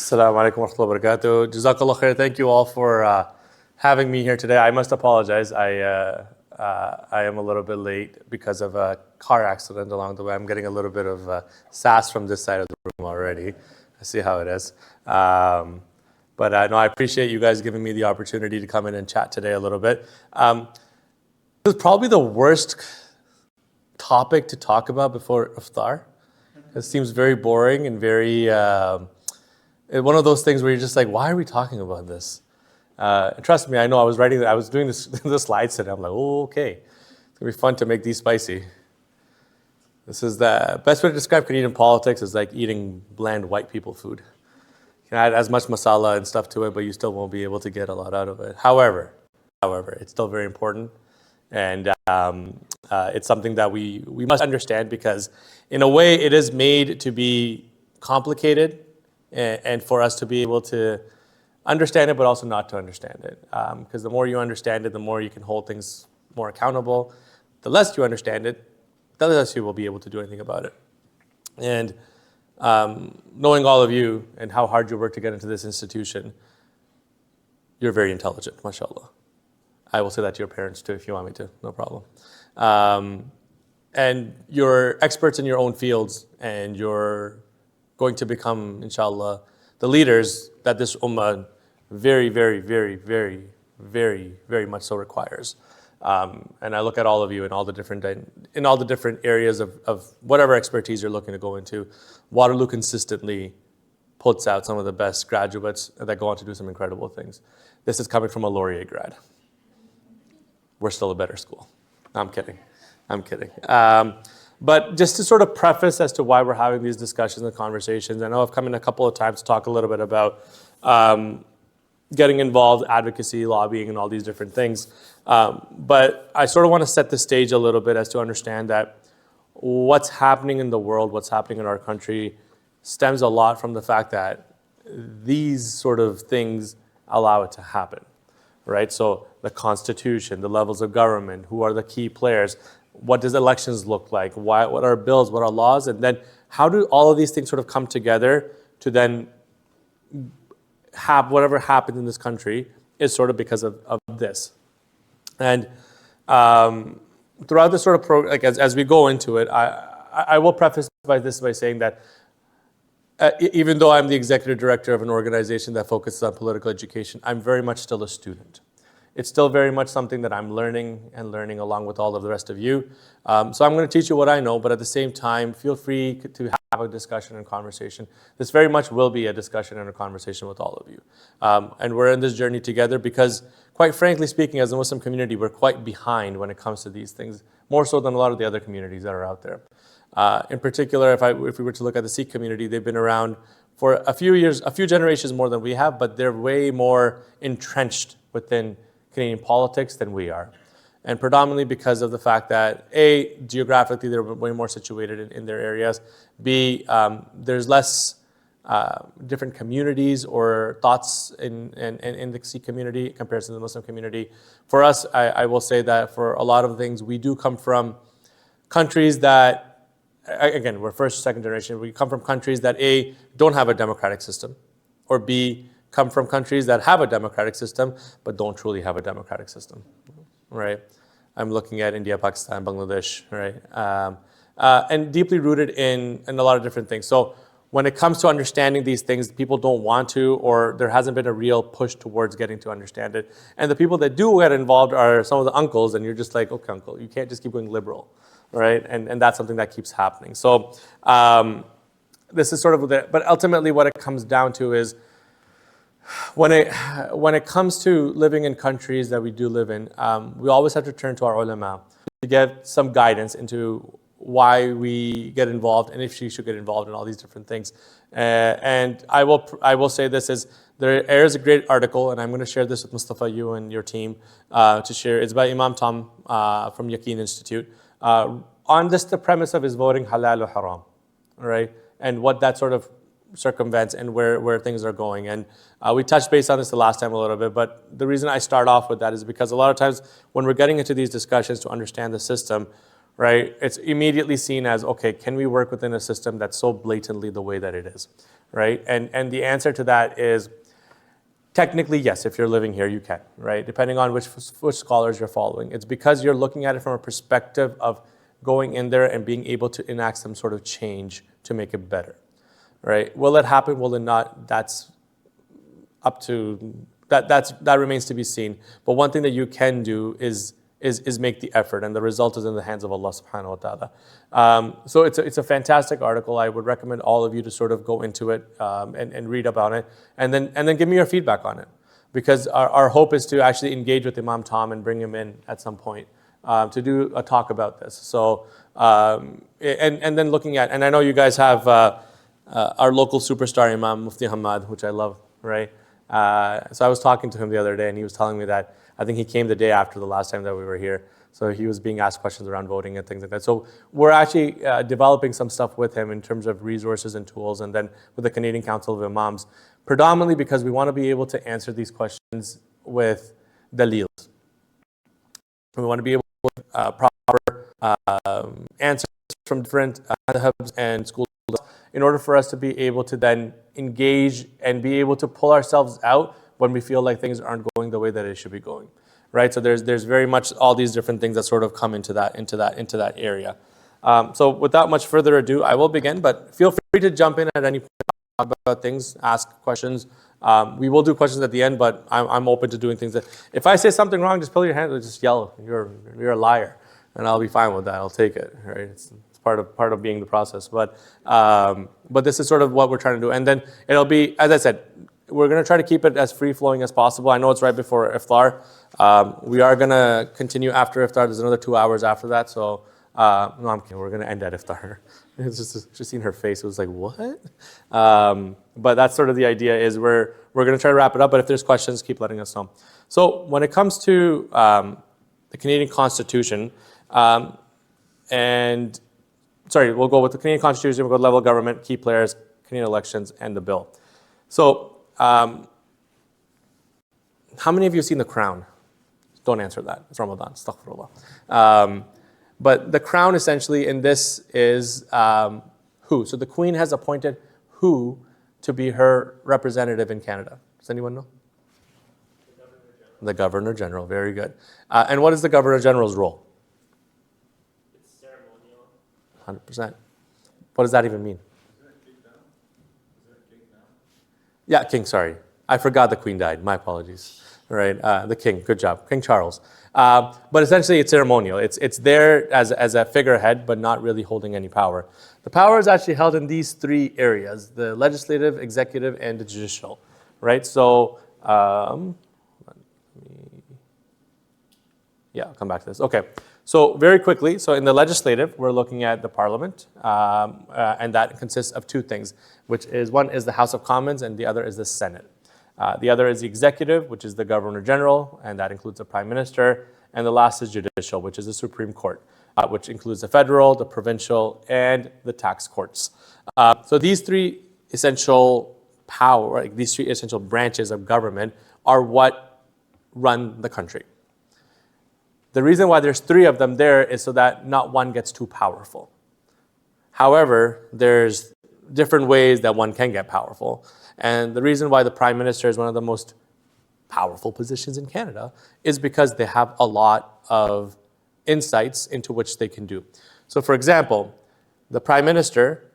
Assalamu alaikum wa rahmatullahi wa barakatuh. Jazakallah khair. Thank you all for having me here today. I must apologize. I am a little bit late because of a car accident along the way. I'm getting a little bit of sass from this side of the room already. I see how it is. But no, I appreciate you guys giving me the opportunity to come in and chat today a little bit. This is probably the worst topic to talk about before iftar. It seems very boring and very one of those things where you're just like, why are we talking about this? Trust me, I know I was doing this the slides today. I'm like, oh, okay, it's gonna be fun to make these spicy. This is the best way to describe Canadian politics is like eating bland white people food. You can add as much masala and stuff to it, but you still won't be able to get a lot out of it. However, it's still very important. And it's something that we must understand because in a way it is made to be complicated and for us to be able to understand it, but also not to understand it. Because the more you understand it, the more you can hold things more accountable. The less you understand it, the less you will be able to do anything about it. And knowing all of you and how hard you work to get into this institution, you're very intelligent, mashallah. I will say that to your parents too if you want me to, no problem. And you're experts in your own fields and you're going to become, inshallah, the leaders that this ummah very, very, very, very, very, very much so requires. And I look at all of you in all the different areas of whatever expertise you're looking to go into. Waterloo consistently puts out some of the best graduates that go on to do some incredible things. This is coming from a Laurier grad. We're still a better school. I'm kidding. But just to sort of preface as to why we're having these discussions and conversations, I know I've come in a couple of times to talk a little bit about getting involved, advocacy, lobbying, and all these different things. But I sort of want to set the stage a little bit as to understand that what's happening in the world, what's happening in our country, stems a lot from the fact that these sort of things allow it to happen, right? So the Constitution, the levels of government, who are the key players, what does elections look like, what are bills, what are laws, and then how do all of these things sort of come together to then have whatever happens in this country is sort of because of this. And throughout this sort of as we go into it, I will preface by saying that even though I'm the executive director of an organization that focuses on political education, I'm very much still a student. It's still very much something that I'm learning along with all of the rest of you. So I'm going to teach you what I know, but at the same time, feel free to have a discussion and conversation. This very much will be a discussion and a conversation with all of you. And we're in this journey together because, quite frankly speaking, as a Muslim community, we're quite behind when it comes to these things, more so than a lot of the other communities that are out there. In particular, if we were to look at the Sikh community, they've been around for a few generations more than we have, but they're way more entrenched within Canadian politics than we are. And predominantly because of the fact that A, geographically they're way more situated in their areas. B, there's less different communities or thoughts in the Sikh community compared to the Muslim community. For us, I will say that for a lot of things, we do come from countries that, again, we're first, second generation. We come from countries that A, don't have a democratic system, or B, come from countries that have a democratic system, but don't truly have a democratic system, right? I'm looking at India, Pakistan, Bangladesh, right? And deeply rooted in a lot of different things. So when it comes to understanding these things, people don't want to, or there hasn't been a real push towards getting to understand it. And the people that do get involved are some of the uncles, and you're just like, okay, uncle, you can't just keep going liberal, right? And that's something that keeps happening. So this is sort of, but ultimately what it comes down to is, when it comes to living in countries that we do live in, we always have to turn to our ulama to get some guidance into why we get involved and if she should get involved in all these different things. And I will say this is, there is a great article, and I'm going to share this with Mustafa, you and your team to share. It's by Imam Tom from Yaqeen Institute on just the premise of his voting halal or haram, right? And what that sort of circumvents and where things are going. And we touched base on this the last time a little bit, but the reason I start off with that is because a lot of times when we're getting into these discussions to understand the system, right, it's immediately seen as, okay, can we work within a system that's so blatantly the way that it is, right? And the answer to that is technically, yes, if you're living here, you can, right? Depending on which scholars you're following. It's because you're looking at it from a perspective of going in there and being able to enact some sort of change to make it better, right? Will it happen? Will it not? That's up to, that remains to be seen. But one thing that you can do is make the effort, and the result is in the hands of Allah subhanahu wa ta'ala. So it's a fantastic article. I would recommend all of you to sort of go into it and read about it, and then give me your feedback on it. Because our hope is to actually engage with Imam Tom and bring him in at some point to do a talk about this. So, and then looking at, and I know you guys have our local superstar Imam Mufti Hamad, which I love, right? So I was talking to him the other day, and he was telling me that I think he came the day after the last time that we were here. So he was being asked questions around voting and things like that. So we're actually developing some stuff with him in terms of resources and tools, and then with the Canadian Council of Imams, predominantly because we want to be able to answer these questions with dalils. We want to be able to proper answers from different madhabs and schools in order for us to be able to then engage and be able to pull ourselves out when we feel like things aren't going the way that it should be going, right? So there's very much all these different things that sort of come into that area. So without much further ado, I will begin, but feel free to jump in at any point about things, ask questions. We will do questions at the end, but I'm open to doing things that, if I say something wrong, just pull your hand and just yell, you're a liar, and I'll be fine with that. I'll take it, right? It's part of being the process. But this is sort of what we're trying to do. And then it'll be, as I said, we're going to try to keep it as free-flowing as possible. I know it's right before iftar. We are going to continue after iftar. There's another 2 hours after that. So, no, I'm kidding. We're going to end at iftar. It's just seeing her face. It was like, what? But that's sort of the idea, is we're going to try to wrap it up. But if there's questions, keep letting us know. So when it comes to the Canadian Constitution, we'll go with the Canadian Constitution, we'll go level of government, key players, Canadian elections, and the bill. So, how many of you have seen The Crown? Don't answer that. It's Ramadan. Astaghfirullah. But The Crown, essentially, in this is who? So the Queen has appointed who to be her representative in Canada? Does anyone know? The Governor General. Very good. And what is the Governor General's role? It's ceremonial. 100%. What does that even mean? Yeah, King, sorry. I forgot the Queen died. My apologies. All right, the King, good job. King Charles. But essentially, it's ceremonial. It's there as a figurehead, but not really holding any power. The power is actually held in these three areas: the legislative, executive, and the judicial, right? So, I'll come back to this. Okay, so very quickly, so in the legislative, we're looking at the Parliament, and that consists of two things, which is, one is the House of Commons, and the other is the Senate. The other is the executive, which is the Governor General, and that includes the Prime Minister. And the last is judicial, which is the Supreme Court, which includes the federal, the provincial, and the tax courts. So these three essential these three essential branches of government are what run the country. The reason why there's three of them there is so that not one gets too powerful. However, there's different ways that one can get powerful. And the reason why the Prime Minister is one of the most powerful positions in Canada is because they have a lot of insights into which they can do. So for example, the Prime Minister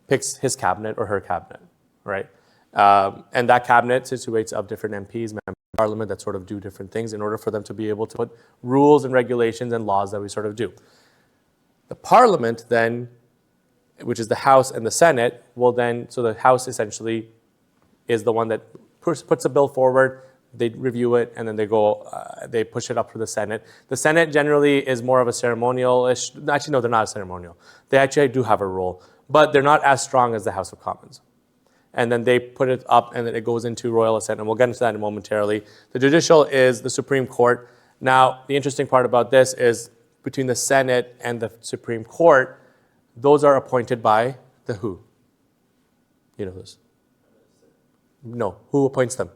picks his cabinet or her cabinet, right? And that cabinet situates of different MPs, members of Parliament, that sort of do different things in order for them to be able to put rules and regulations and laws that we sort of do. The Parliament then, which is the House and the Senate, will then, so the House essentially is the one that puts a bill forward, they review it, and then they push it up to the Senate. The Senate generally is more of a ceremonial-ish, actually no, they're not a ceremonial. They actually do have a role, but they're not as strong as the House of Commons. And then they put it up, and then it goes into royal assent, and we'll get into that momentarily. The judicial is the Supreme Court. Now, the interesting part about this is between the Senate and the Supreme Court, those are appointed by the who? You know this. No, who appoints them?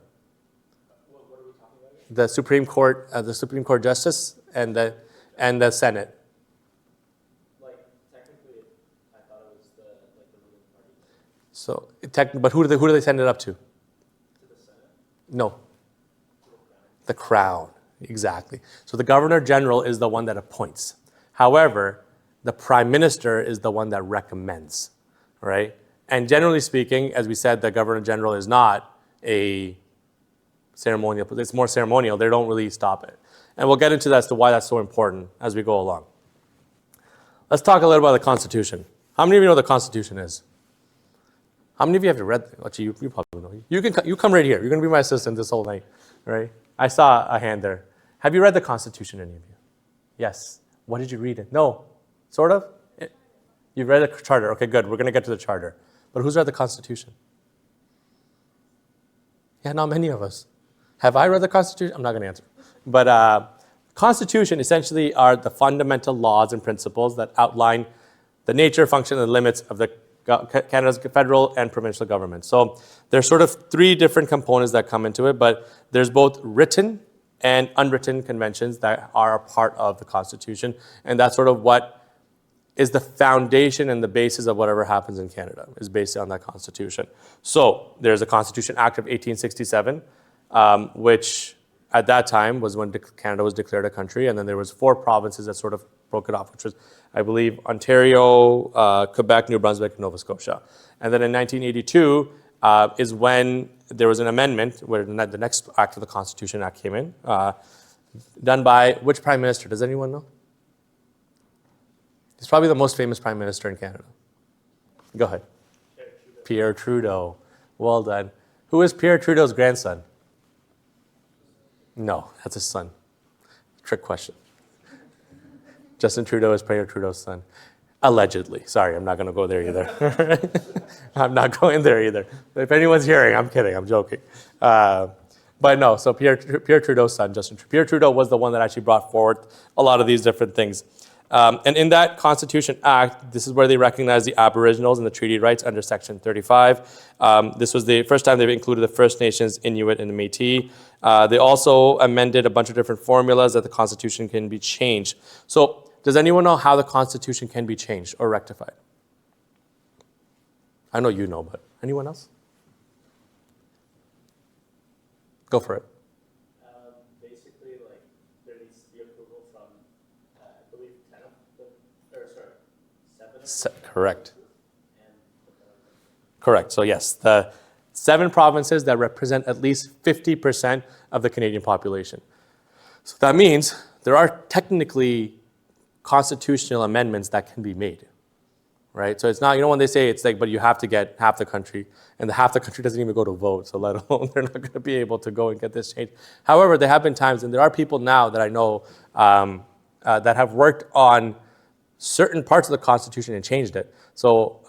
What are we talking about here? The Supreme Court Justice and the Senate. Like, technically, I thought it was the ruling party. So, but who do they send it up to? To the Senate. No, the crown. Exactly. So the governor general is the one that appoints. However, the prime minister is the one that recommends, right? And generally speaking, as we said, the governor general is not a ceremonial, it's more ceremonial. They don't really stop it. And we'll get into that as to why that's so important as we go along. Let's talk a little about the Constitution. How many of you know what the Constitution is? How many of you have read? Actually, you probably know. You come right here. You're going to be my assistant this whole night, right? I saw a hand there. Have you read the Constitution, any of you? Yes. What did you read it? No. Sort of? You've read the Charter. Okay, good. We're going to get to the Charter. But who's read the Constitution? Yeah, not many of us. Have I read the Constitution? I'm not going to answer. But Constitution essentially are the fundamental laws and principles that outline the nature, function, and limits of the Canada's federal and provincial government. So there's sort of three different components that come into it, but there's both written and unwritten conventions that are a part of the Constitution, and that's sort of what is the foundation and the basis of whatever happens in Canada, is based on that Constitution. So there's a Constitution Act of 1867, which at that time was when Canada was declared a country, and then there was 4 provinces that sort of broke it off, which was, I believe, Ontario, Quebec, New Brunswick, and Nova Scotia. And then in 1982 is when there was an amendment where the next act of the Constitution Act came in, done by which prime minister? Does anyone know? He's probably the most famous prime minister in Canada. Go ahead. Pierre Trudeau. Well done. Who is Pierre Trudeau's grandson? No, that's his son. Trick question. Justin Trudeau is Pierre Trudeau's son. Allegedly. Sorry, I'm not going to go there either. I'm not going there either. If anyone's hearing, I'm kidding. I'm joking. But no, so Pierre Trudeau's son, Justin Trudeau. Pierre Trudeau was the one that actually brought forward a lot of these different things. And in that Constitution Act, this is where they recognize the Aboriginals and the treaty rights under Section 35. This was the first time they've included the First Nations, Inuit, and the Métis. They also amended a bunch of different formulas that the Constitution can be changed. So does anyone know how the Constitution can be changed or rectified? I know you know, but anyone else? Go for it. Basically, like, there needs to be approval from, I believe, 10 of the, or sorry, 7 of them. Correct. And Correct. So yes, the 7 provinces that represent at least 50% of the Canadian population. So that means there are technically constitutional amendments that can be made, right? So it's not, when they say it's like, but you have to get half the country, and the half the country doesn't even go to vote, so let alone they're not going to be able to go and get this changed. However, there have been times, and there are people now that I know that have worked on certain parts of the Constitution and changed it. So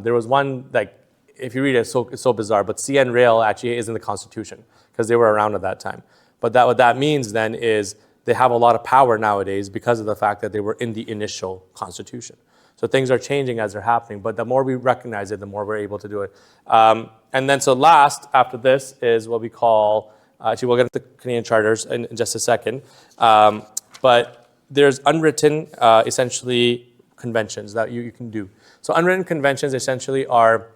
there was one, like, if you read it, it's so bizarre, but CN Rail actually is in the Constitution because they were around at that time. But what that means then is they have a lot of power nowadays because of the fact that they were in the initial Constitution. So things are changing as they're happening, but the more we recognize it, the more we're able to do it. And then so last, after this, is what we call, actually we'll get into the Canadian charters in just a second, but there's unwritten, essentially, conventions that you can do. So unwritten conventions essentially are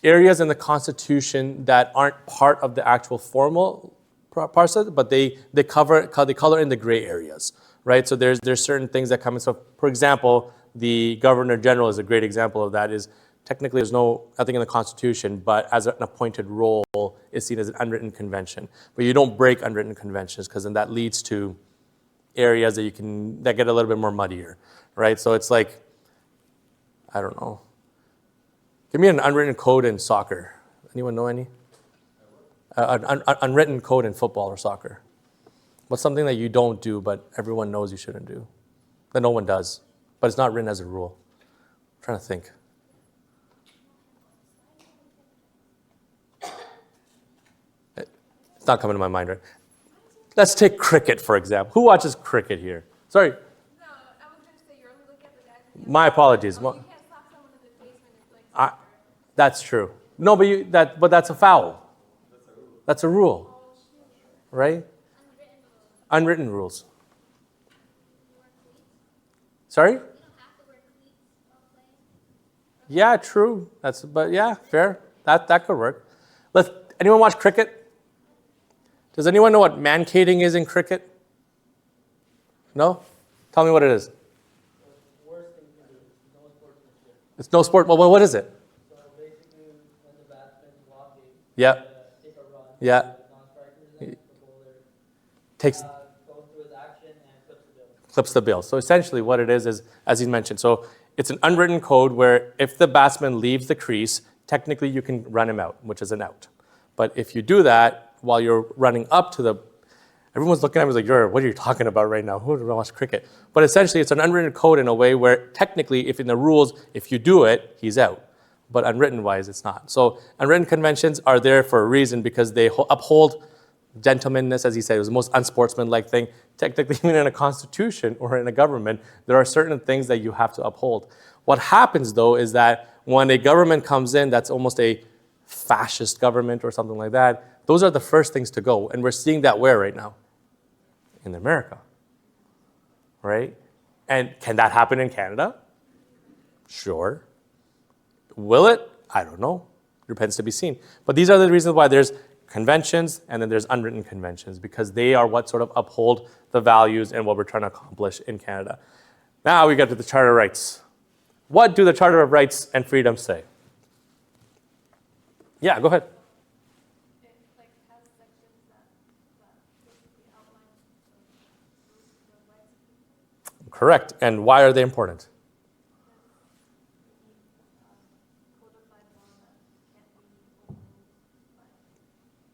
areas in the Constitution that aren't part of the actual formal parts of it, but they color in the gray areas, right? So there's certain things that come in. So for example, the Governor General is a great example of that. Is technically there's nothing in the Constitution, but as an appointed role is seen as an unwritten convention. But you don't break unwritten conventions because then that leads to areas that get a little bit more muddier, right? So it's like, I don't know. Give me an unwritten code in soccer. Anyone know any? An unwritten code in football or soccer. What's something that you don't do, but everyone knows you shouldn't do? That no one does, but it's not written as a rule. I'm trying to think. It's not coming to my mind, right? Let's take cricket, for example. Who watches cricket here? Sorry. No, I was going to say you're only looking at the guys. My apologies. You can't slap someone in the face when it's like. That's true. No, but that's a foul. That's a rule, right? Unwritten rules. Sorry? You don't have to wear cleats while playing. Yeah, true. But yeah, fair. That could work. Anyone watch cricket? Does anyone know what mancating is in cricket? No? Tell me what it is. Worst thing to do, no sportsmanship. It's no sport. Well, what is it? So basically, when the batsman's walking, Yeah. take a run, Yeah. non-strikers, and the bowler Takes goes through his action and flips the bill. Clips the bill. So essentially what it is as he mentioned, so it's an unwritten code where if the batsman leaves the crease, technically you can run him out, which is an out. But if you do that while you're running up to the, everyone's looking at me like, what are you talking about right now? Who doesn't watch cricket? But essentially it's an unwritten code in a way where technically if in the rules, if you do it, he's out. But unwritten wise, it's not. So unwritten conventions are there for a reason because they uphold gentlemanness, as he said, it was the most unsportsmanlike thing. Technically, even in a constitution or in a government, there are certain things that you have to uphold. What happens, though, is that when a government comes in that's almost a fascist government or something like that, those are the first things to go. And we're seeing that where right now? In America, right? And can that happen in Canada? Sure. Will it? I don't know. Depends to be seen. But these are the reasons why there's conventions and then there's unwritten conventions because they are what sort of uphold the values and what we're trying to accomplish in Canada. Now we get to the Charter of Rights. What do the Charter of Rights and Freedoms say? Yeah, go ahead. It like has sections that basically outline the rights of people. Correct. And why are they important? Codified law that can't be overruled by other sections of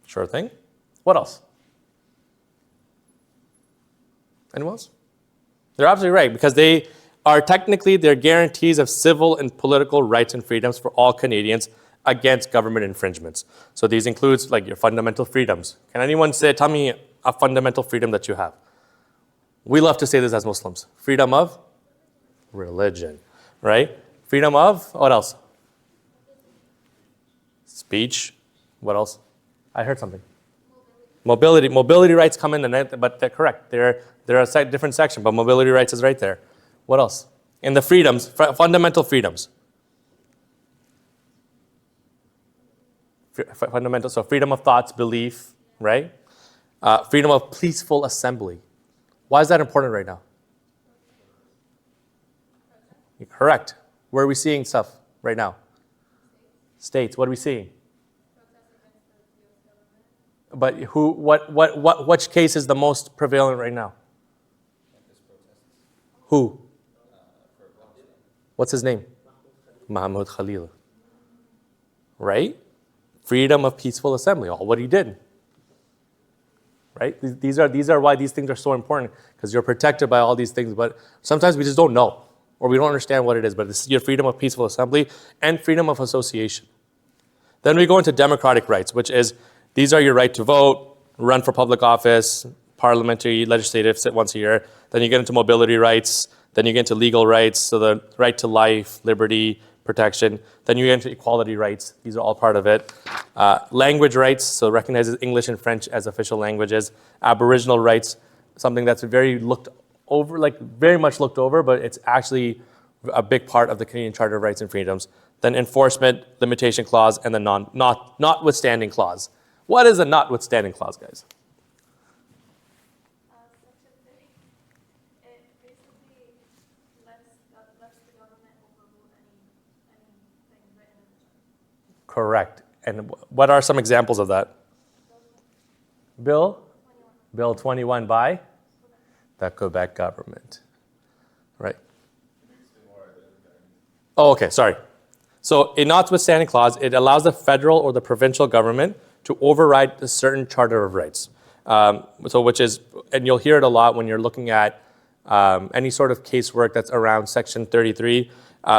the Sure thing. What else? Anyone else? They're absolutely right because they are technically they're guarantees of civil and political rights and freedoms for all Canadians against government infringements. So these includes like your fundamental freedoms. Can anyone tell me a fundamental freedom that you have? We love to say this as Muslims. Freedom of religion, right? Freedom of, what else? Speech. What else? I heard something. Mobility rights come in, but they're correct. They're a different section, but mobility rights is right there. What else? In the freedoms, fundamental freedoms. Fundamental, so freedom of thoughts, belief, right? Freedom of peaceful assembly. Why is that important right now? Correct. Where are we seeing stuff right now? States. What are we seeing? But which case is the most prevalent right now? Who? What's his name? Mahmoud Khalil. Right? Freedom of peaceful assembly. All what he did. Right? These are why these things are so important because you're protected by all these things. But sometimes we just don't know or we don't understand what it is. But this is your freedom of peaceful assembly and freedom of association. Then we go into democratic rights, which is these are your right to vote, run for public office, parliamentary, legislative, sit once a year. Then you get into mobility rights. Then you get into legal rights, so the right to life, liberty, protection. Then you get into equality rights. These are all part of it. Language rights, so recognizes English and French as official languages. Aboriginal rights, something that's very much looked over, but it's actually a big part of the Canadian Charter of Rights and Freedoms. Then enforcement, limitation clause, and the notwithstanding clause. What is a notwithstanding clause, guys? Section 30. It basically lets the government overrule anything written in the charter. Correct. And what are some examples of that? Bill 21 by the Quebec government. Right. Oh, okay, sorry. So a notwithstanding clause, it allows the federal or the provincial government to override a certain charter of rights. And you'll hear it a lot when you're looking at any sort of casework that's around Section 33.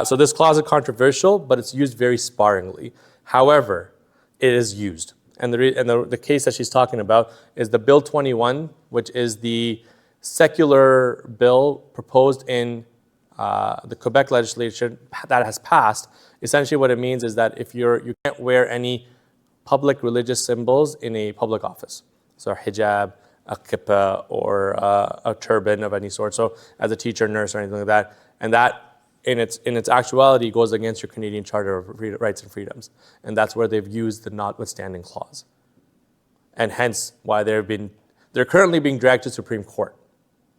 So this clause is controversial, but it's used very sparingly. However, it is used. And the case that she's talking about is the Bill 21, which is the secular bill proposed in the Quebec legislation that has passed. Essentially what it means is that if you can't wear any public religious symbols in a public office. So a hijab, a kippah, or a turban of any sort. So as a teacher, nurse, or anything like that. And that in its actuality goes against your Canadian Charter of Rights and Freedoms. And that's where they've used the notwithstanding clause. And hence why they're currently being dragged to Supreme Court,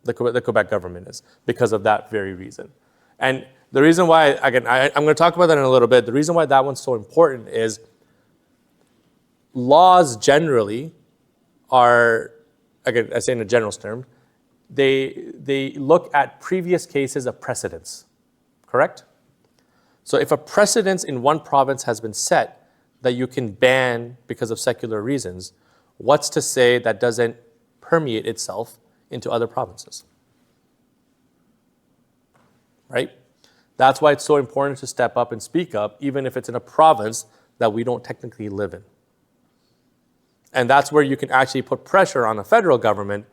the Quebec government is, because of that very reason. And the reason why, again, I'm going to talk about that in a little bit. The reason why that one's so important is laws generally are, again, I say in a general term, they look at previous cases of precedents, correct? So if a precedence in one province has been set that you can ban because of secular reasons, what's to say that doesn't permeate itself into other provinces? Right? That's why it's so important to step up and speak up, even if it's in a province that we don't technically live in. And that's where you can actually put pressure on the federal government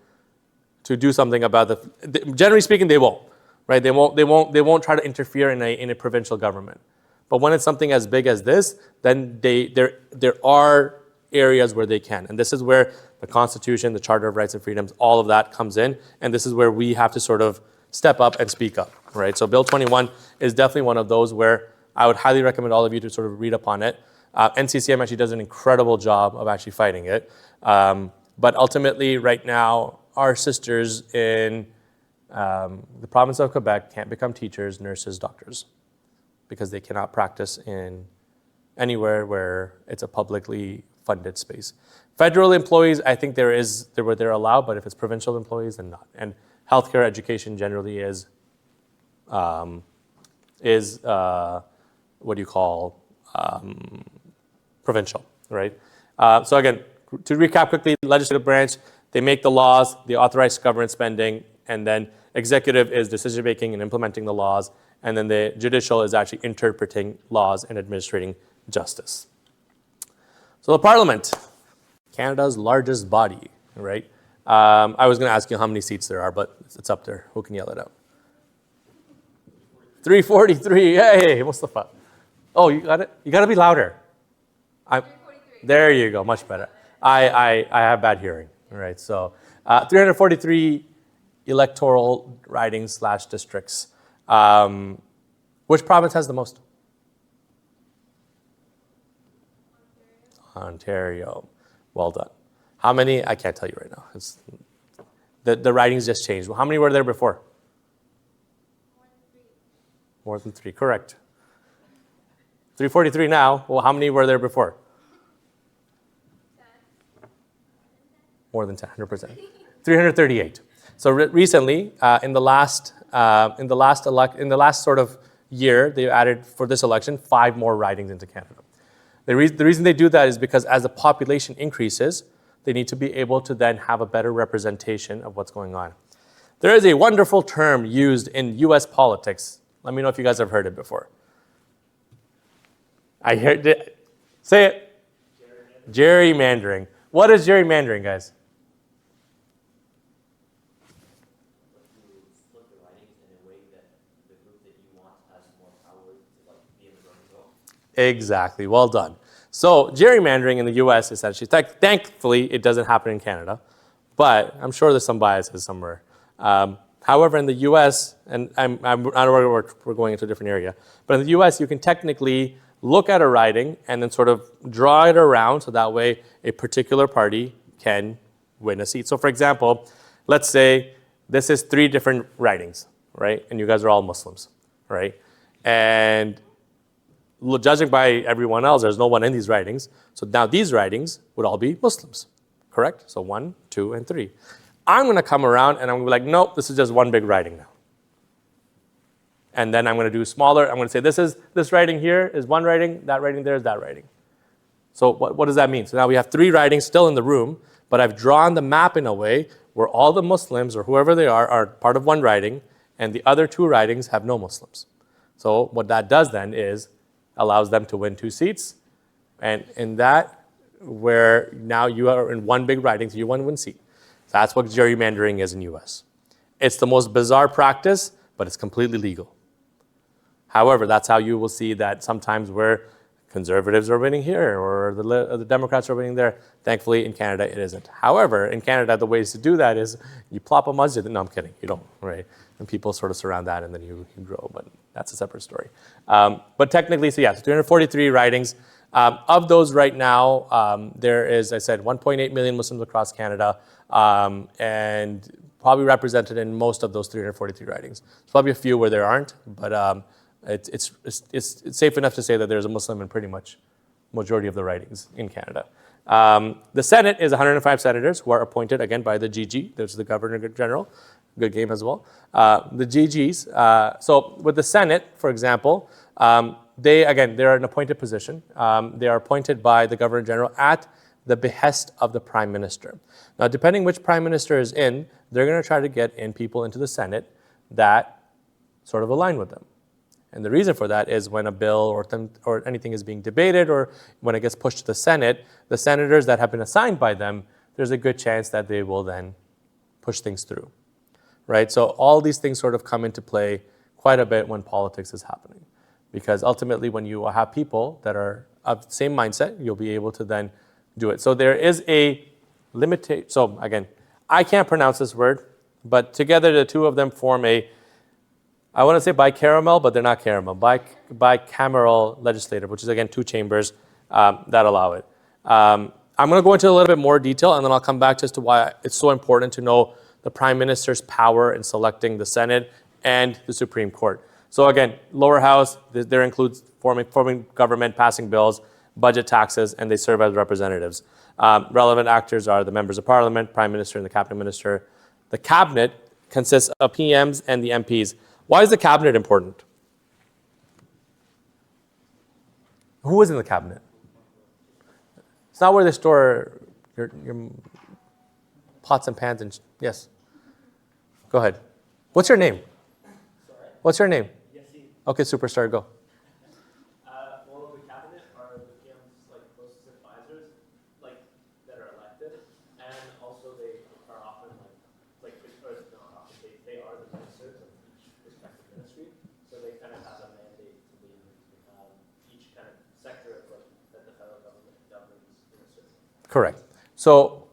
to do something about generally speaking, they won't, right? They won't try to interfere in a provincial government. But when it's something as big as this, then there are areas where they can. And this is where the Constitution, the Charter of Rights and Freedoms, all of that comes in. And this is where we have to sort of step up and speak up, right? So Bill 21 is definitely one of those where I would highly recommend all of you to sort of read up on it. NCCM actually does an incredible job of actually fighting it. But ultimately, right now, our sisters in the province of Quebec can't become teachers, nurses, doctors, because they cannot practice in anywhere where it's a publicly funded space. Federal employees, I think they're allowed, but if it's provincial employees, then not. And healthcare education generally is provincial, right? So again, to recap quickly, legislative branch, they make the laws, they authorize government spending, and then executive is decision-making and implementing the laws, and then the judicial is actually interpreting laws and administrating justice. So the Parliament, Canada's largest body, right? I was going to ask you how many seats there are, but it's up there. Who can yell it out? 343. Hey, Mustafa. Oh, you got it? You got to be louder. 343. There you go. Much better. I have bad hearing. All right. So 343 electoral ridings / districts. Which province has the most? Ontario. Well done. How many? I can't tell you right now. The ridings just changed. How many were there before? More than three. Correct. 343 now. Well, how many were there before? 10. More than 10, 100%. 338. So recently, in the last sort of year, they added for this election 5 more ridings into Canada. The reason they do that is because as the population increases, they need to be able to then have a better representation of what's going on. There is a wonderful term used in U.S. politics. Let me know if you guys have heard it before. I heard it. Say it. Gerrymandering. What is gerrymandering, guys? You split the ridings in a way that the group that you want has more power to be in the room as well. Exactly. Well done. So gerrymandering in the U.S. essentially, thankfully, it doesn't happen in Canada, but I'm sure there's some biases somewhere. However, in the U.S., and I don't know we're going into a different area, but in the U.S., you can technically look at a riding and then sort of draw it around so that way a particular party can win a seat. So for example, let's say this is 3 different ridings, right? And you guys are all Muslims, right? And judging by everyone else, there's no one in these ridings. So now these ridings would all be Muslims, correct? So 1, 2, and 3. I'm going to come around and I'm going to be like, nope, this is just one big riding now. And then I'm going to do smaller. I'm going to say this riding here is one riding, that riding there is that riding. So what does that mean? So now we have 3 ridings still in the room, but I've drawn the map in a way where all the Muslims or whoever they are part of one riding, and the other 2 ridings have no Muslims. So what that does then is allows them to win 2 seats. And in that, where now you are in one big riding, so you win 1 seat. That's what gerrymandering is in US. It's the most bizarre practice, but it's completely legal. However, that's how you will see that sometimes where conservatives are winning here or the Democrats are winning there. Thankfully, in Canada, it isn't. However, in Canada, the ways to do that is you plop a masjid. No, I'm kidding. You don't, right? And people sort of surround that and then you grow, but that's a separate story. But technically, so 343 ridings. Of those right now, there is, I said, 1.8 million Muslims across Canada, and probably represented in most of those 343 ridings. There's probably a few where there aren't, but it's safe enough to say that there's a Muslim in pretty much majority of the ridings in Canada. The Senate is 105 senators who are appointed, again, by the GG. There's the Governor General. Good game as well. The GGs. So with the Senate, for example, they're an appointed position. They are appointed by the Governor General at the behest of the Prime Minister. Now, depending which Prime Minister is in, they're going to try to get in people into the Senate that sort of align with them. And the reason for that is when a bill or anything is being debated or when it gets pushed to the Senate, the senators that have been assigned by them, there's a good chance that they will then push things through, right? So all these things sort of come into play quite a bit when politics is happening. Because ultimately when you have people that are of the same mindset, you'll be able to then do it. So there is a limitation. So again, I can't pronounce this word, but together the two of them form I want to say bicameral, but they're not caramel. Bicameral legislative, which is again 2 chambers that allow it. I'm going to go into a little bit more detail, and then I'll come back to as to why it's so important to know the Prime Minister's power in selecting the Senate and the Supreme Court. So again, lower house, there includes forming government, passing bills, budget taxes, and they serve as representatives. Relevant actors are the members of parliament, Prime Minister, and the cabinet minister. The cabinet consists of PMs and the MPs. Why is the cabinet important? Who is in the cabinet? It's not where they store your pots and pans and yes. Go ahead. What's your name? Sorry? What's your name? Yassine. Okay, superstar, go. Well, the cabinet are the PM's closest advisors, that are elected, and also they are often not often, they are the ministers of each respective ministry, so they kind of have a mandate to lead each kind of sector of that the federal government governs in a certain way. Correct. So,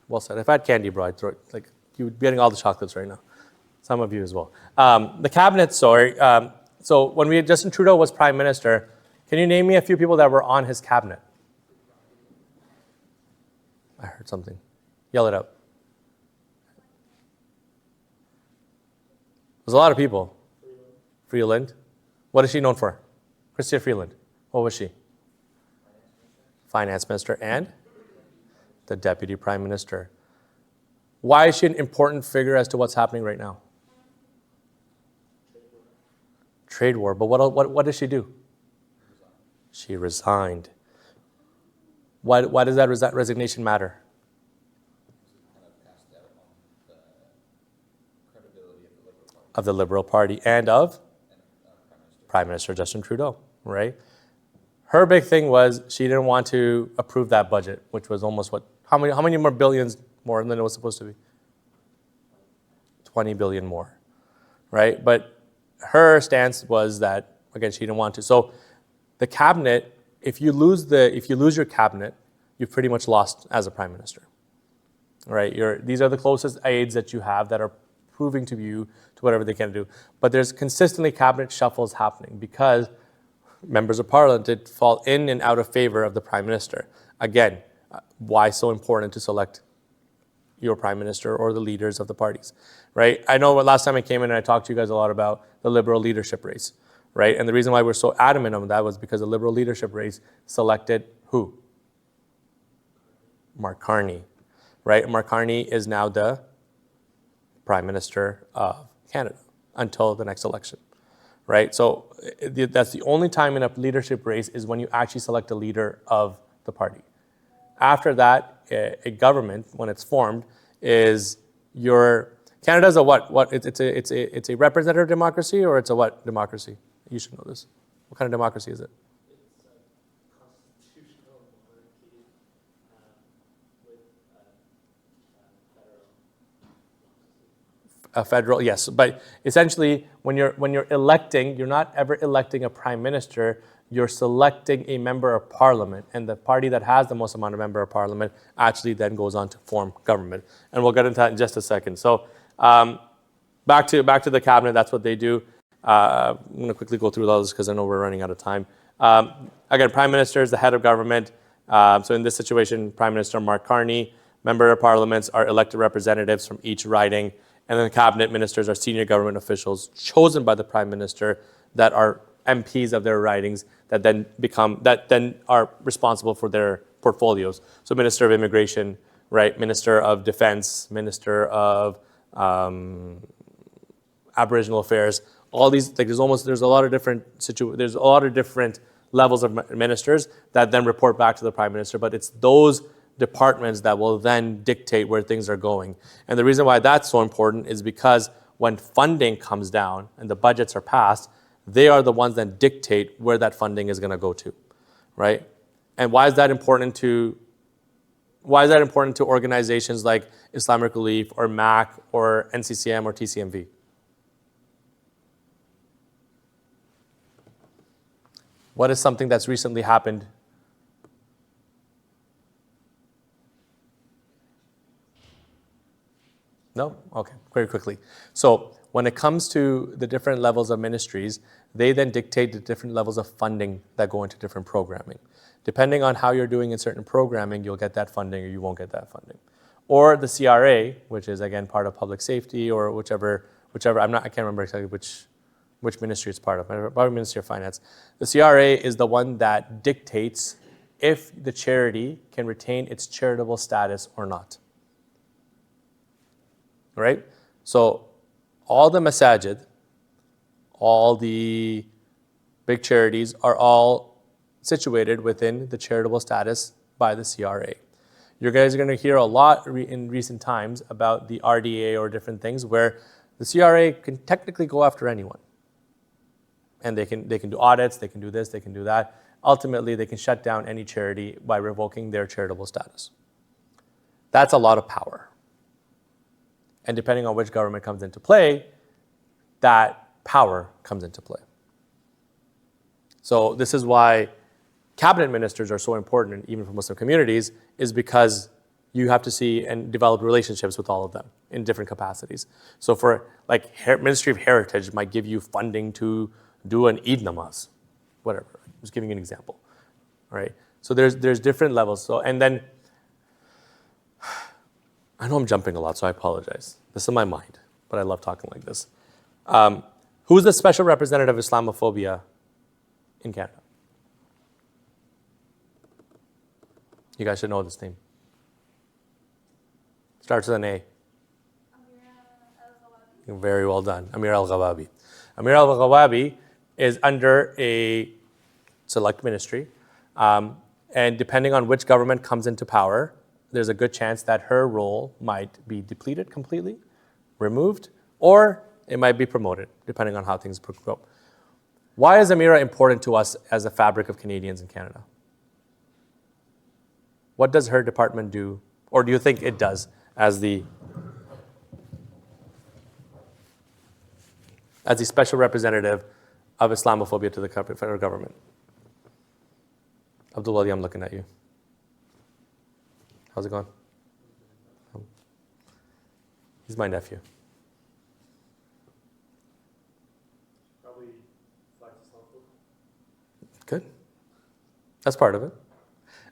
well said. If I had candy, bro, I'd throw it. You would be getting all the chocolates right now. Some of you as well. The cabinet, so when Justin Trudeau was Prime Minister, can you name me a few people that were on his cabinet? I heard something. Yell it out. There's a lot of people. Freeland. What is she known for? Chrystia Freeland. What was she? Finance Minister and the Deputy Prime Minister. Why is she an important figure as to what's happening right now? Trade war. But what did she do? She resigned. Why does that resignation matter? Of the Liberal Party and of Prime Minister Justin Trudeau, right? Her big thing was she didn't want to approve that budget, which was almost how many more billions more than it was supposed to be? 20 billion more, right? But her stance was that, again, she didn't want to. So the cabinet, if you lose your cabinet, you've pretty much lost as a prime minister, right? These are the closest aides that you have that are proving to you to whatever they can do. But there's consistently cabinet shuffles happening because members of parliament did fall in and out of favor of the prime minister. Again, why so important to select your prime minister or the leaders of the parties, right? I know last time I came in and I talked to you guys a lot about the Liberal leadership race, right? And the reason why we're so adamant on that was because the Liberal leadership race selected who? Mark Carney, right? Mark Carney is now the Prime Minister of Canada until the next election, right? So that's the only time in a leadership race is when you actually select a leader of the party. After that, a government, when it's formed, is Canada's a what? It's a representative democracy or it's a what democracy? You should know this. What kind of democracy is it? It's a constitutional monarchy with federal democracy. A federal, yes, but essentially, when you're electing, you're not ever electing a prime minister. you're selecting a member of parliament, and the party that has the most amount of member of parliament actually then goes on to form government. And we'll get into that in just a second. So back to the cabinet, that's what they do. I'm going to quickly go through those because I know we're running out of time. Again, Prime Minister is the head of government. So in this situation, Prime Minister Mark Carney, member of parliaments are elected representatives from each riding, and then the cabinet ministers are senior government officials chosen by the Prime Minister that are MPs of their ridings that then are responsible for their portfolios. So Minister of Immigration, right? Minister of Defense, Minister of Aboriginal Affairs. All these, like there's a lot of different levels of ministers that then report back to the Prime Minister, but it's those departments that will then dictate where things are going. And the reason why that's so important is because when funding comes down and the budgets are passed, they are the ones that dictate where that funding is going to go to, right? And why is that important to organizations like Islamic Relief or MAC or NCCM or TCMV? What is something that's recently happened? No? Okay, very quickly. So when it comes to the different levels of ministries, they then dictate the different levels of funding that go into different programming. Depending on how you're doing in certain programming, you'll get that funding or you won't get that funding. Or the CRA, which is again part of public safety or whichever, I can't remember exactly which ministry it's part of, probably Ministry of Finance. The CRA is the one that dictates if the charity can retain its charitable status or not. Right? So all the masajid, all the big charities are all situated within the charitable status by the CRA. You guys are going to hear a lot in recent times about the RDA or different things where the CRA can technically go after anyone. And they can do audits, they can do this, they can do that. Ultimately, they can shut down any charity by revoking their charitable status. That's a lot of power. And depending on which government comes into play, that power comes into play. So this is why cabinet ministers are so important, even for Muslim communities, is because you have to see and develop relationships with all of them in different capacities. So for like Ministry of Heritage might give you funding to do an Eid namaz, whatever. I'm just giving you an example, all right? So there's different levels. So, and then, I know I'm jumping a lot, so I apologize. This is my mind, but I love talking like this. Who's the special representative of Islamophobia in Canada? You guys should know this name. Starts with an A. Very well done. Amir al-Ghawabi. Amir al-Ghawabi is under a select ministry. And depending on which government comes into power, there's a good chance that her role might be depleted completely, removed, or it might be promoted, depending on how things go. Why is Amira important to us as a fabric of Canadians in Canada? What does her department do, or do you think it does as the special representative of Islamophobia to the federal government? Abdul Wali, I'm looking at you. How's it going? He's my nephew. Probably fight Islamophobia. Good. That's part of it.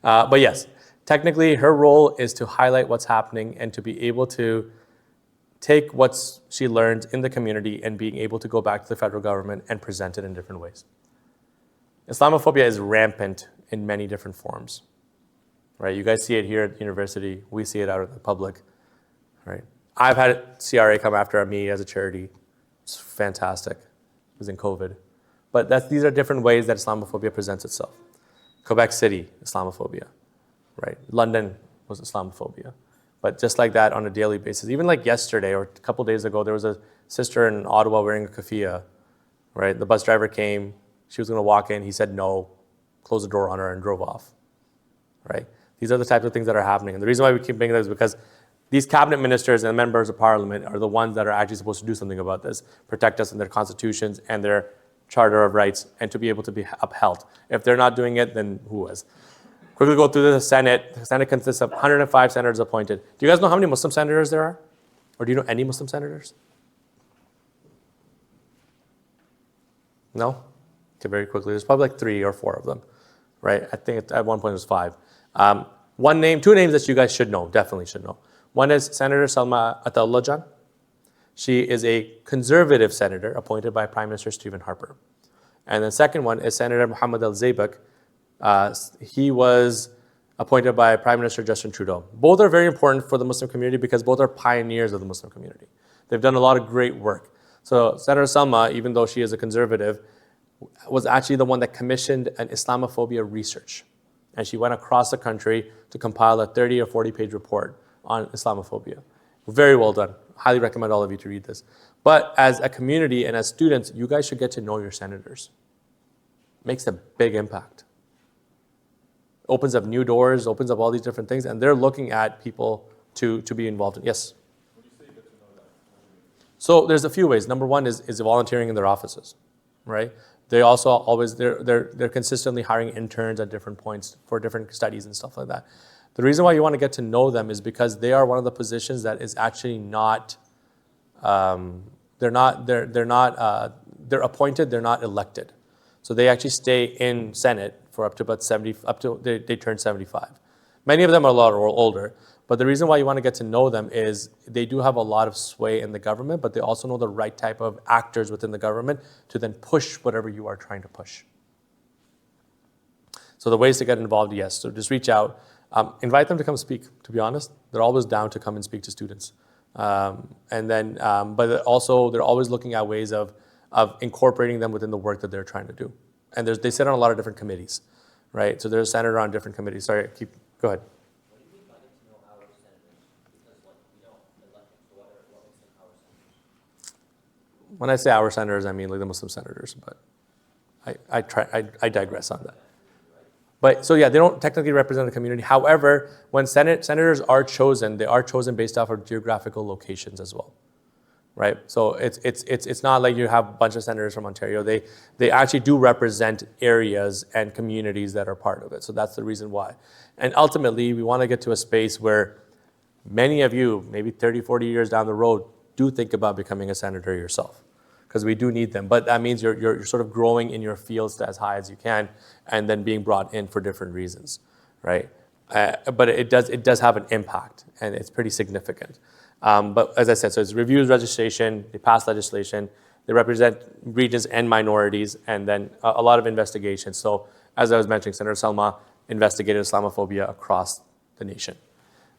But yes, technically her role is to highlight what's happening and to be able to take what she learned in the community and being able to go back to the federal government and present it in different ways. Islamophobia is rampant in many different forms, right? You guys see it here at the university. We see it out in the public, right? I've had CRA come after me as a charity. It's fantastic. It was in COVID. But these are different ways that Islamophobia presents itself. Quebec City, Islamophobia, right? London was Islamophobia. But just like that on a daily basis, even like yesterday or a couple days ago, there was a sister in Ottawa wearing a keffiyeh, right? The bus driver came, she was gonna walk in, he said no, closed the door on her and drove off, right? These are the types of things that are happening. And the reason why we keep bringing this is because these cabinet ministers and members of parliament are the ones that are actually supposed to do something about this, protect us in their constitutions and their Charter of Rights and to be able to be upheld. If they're not doing it, then who is? Quickly go through the Senate. The Senate consists of 105 senators appointed. Do you guys know how many Muslim senators there are? Or do you know any Muslim senators? No? Okay, very quickly. There's probably like 3 or 4 of them, right? I think at one point it was 5. Two names that you guys should know, definitely should know. One is Senator Salma Ataullah. She is a conservative senator appointed by Prime Minister Stephen Harper. And the second one is Senator Mohammed Al-Zaybek. He was appointed by Prime Minister Justin Trudeau. Both are very important for the Muslim community because both are pioneers of the Muslim community. They've done a lot of great work. So Senator Salma, even though she is a conservative, was actually the one that commissioned an Islamophobia research. And she went across the country to compile a 30 or 40-page report on Islamophobia. Very well done. Highly recommend all of you to read this. But as a community and as students, you guys should get to know your senators. Makes a big impact. Opens up new doors, opens up all these different things, and they're looking at people to be involved in. Yes? When you say get to know that, So there's a few ways. Number one is volunteering in their offices, right? They also always, they're consistently hiring interns at different points for different studies and stuff like that. The reason why you want to get to know them is because they are one of the positions that is actually not, they're appointed, they're not elected. So they actually stay in Senate for up to about 70, they turn 75. Many of them are a lot older, but the reason why you want to get to know them is they do have a lot of sway in the government, but they also know the right type of actors within the government to then push whatever you are trying to push. So the ways to get involved, yes, so just reach out. Invite them to come speak, to be honest. They're always down to come and speak to students. But also they're always looking at ways of incorporating them within the work that they're trying to do. And they sit on a lot of different committees, right? So there's a senator on different committees. Sorry, go ahead. What do you mean by get to know our senators? Because we don't elect them, so what makes them our senators? When I say our senators, I mean like the Muslim senators, but I digress on that. But so yeah, they don't technically represent the community. However, when senators are chosen, they are chosen based off of geographical locations as well, right? So it's not like you have a bunch of senators from Ontario. They actually do represent areas and communities that are part of it. So that's the reason why. And ultimately, we want to get to a space where many of you, maybe 30, 40 years down the road, do think about becoming a senator yourself. Because we do need them. But that means you're sort of growing in your fields to as high as you can and then being brought in for different reasons, right? But it does have an impact, and it's pretty significant. But as I said, so it's reviews, registration, they pass legislation, they represent regions and minorities, and then a lot of investigations. So as I was mentioning, Senator Salma investigated Islamophobia across the nation.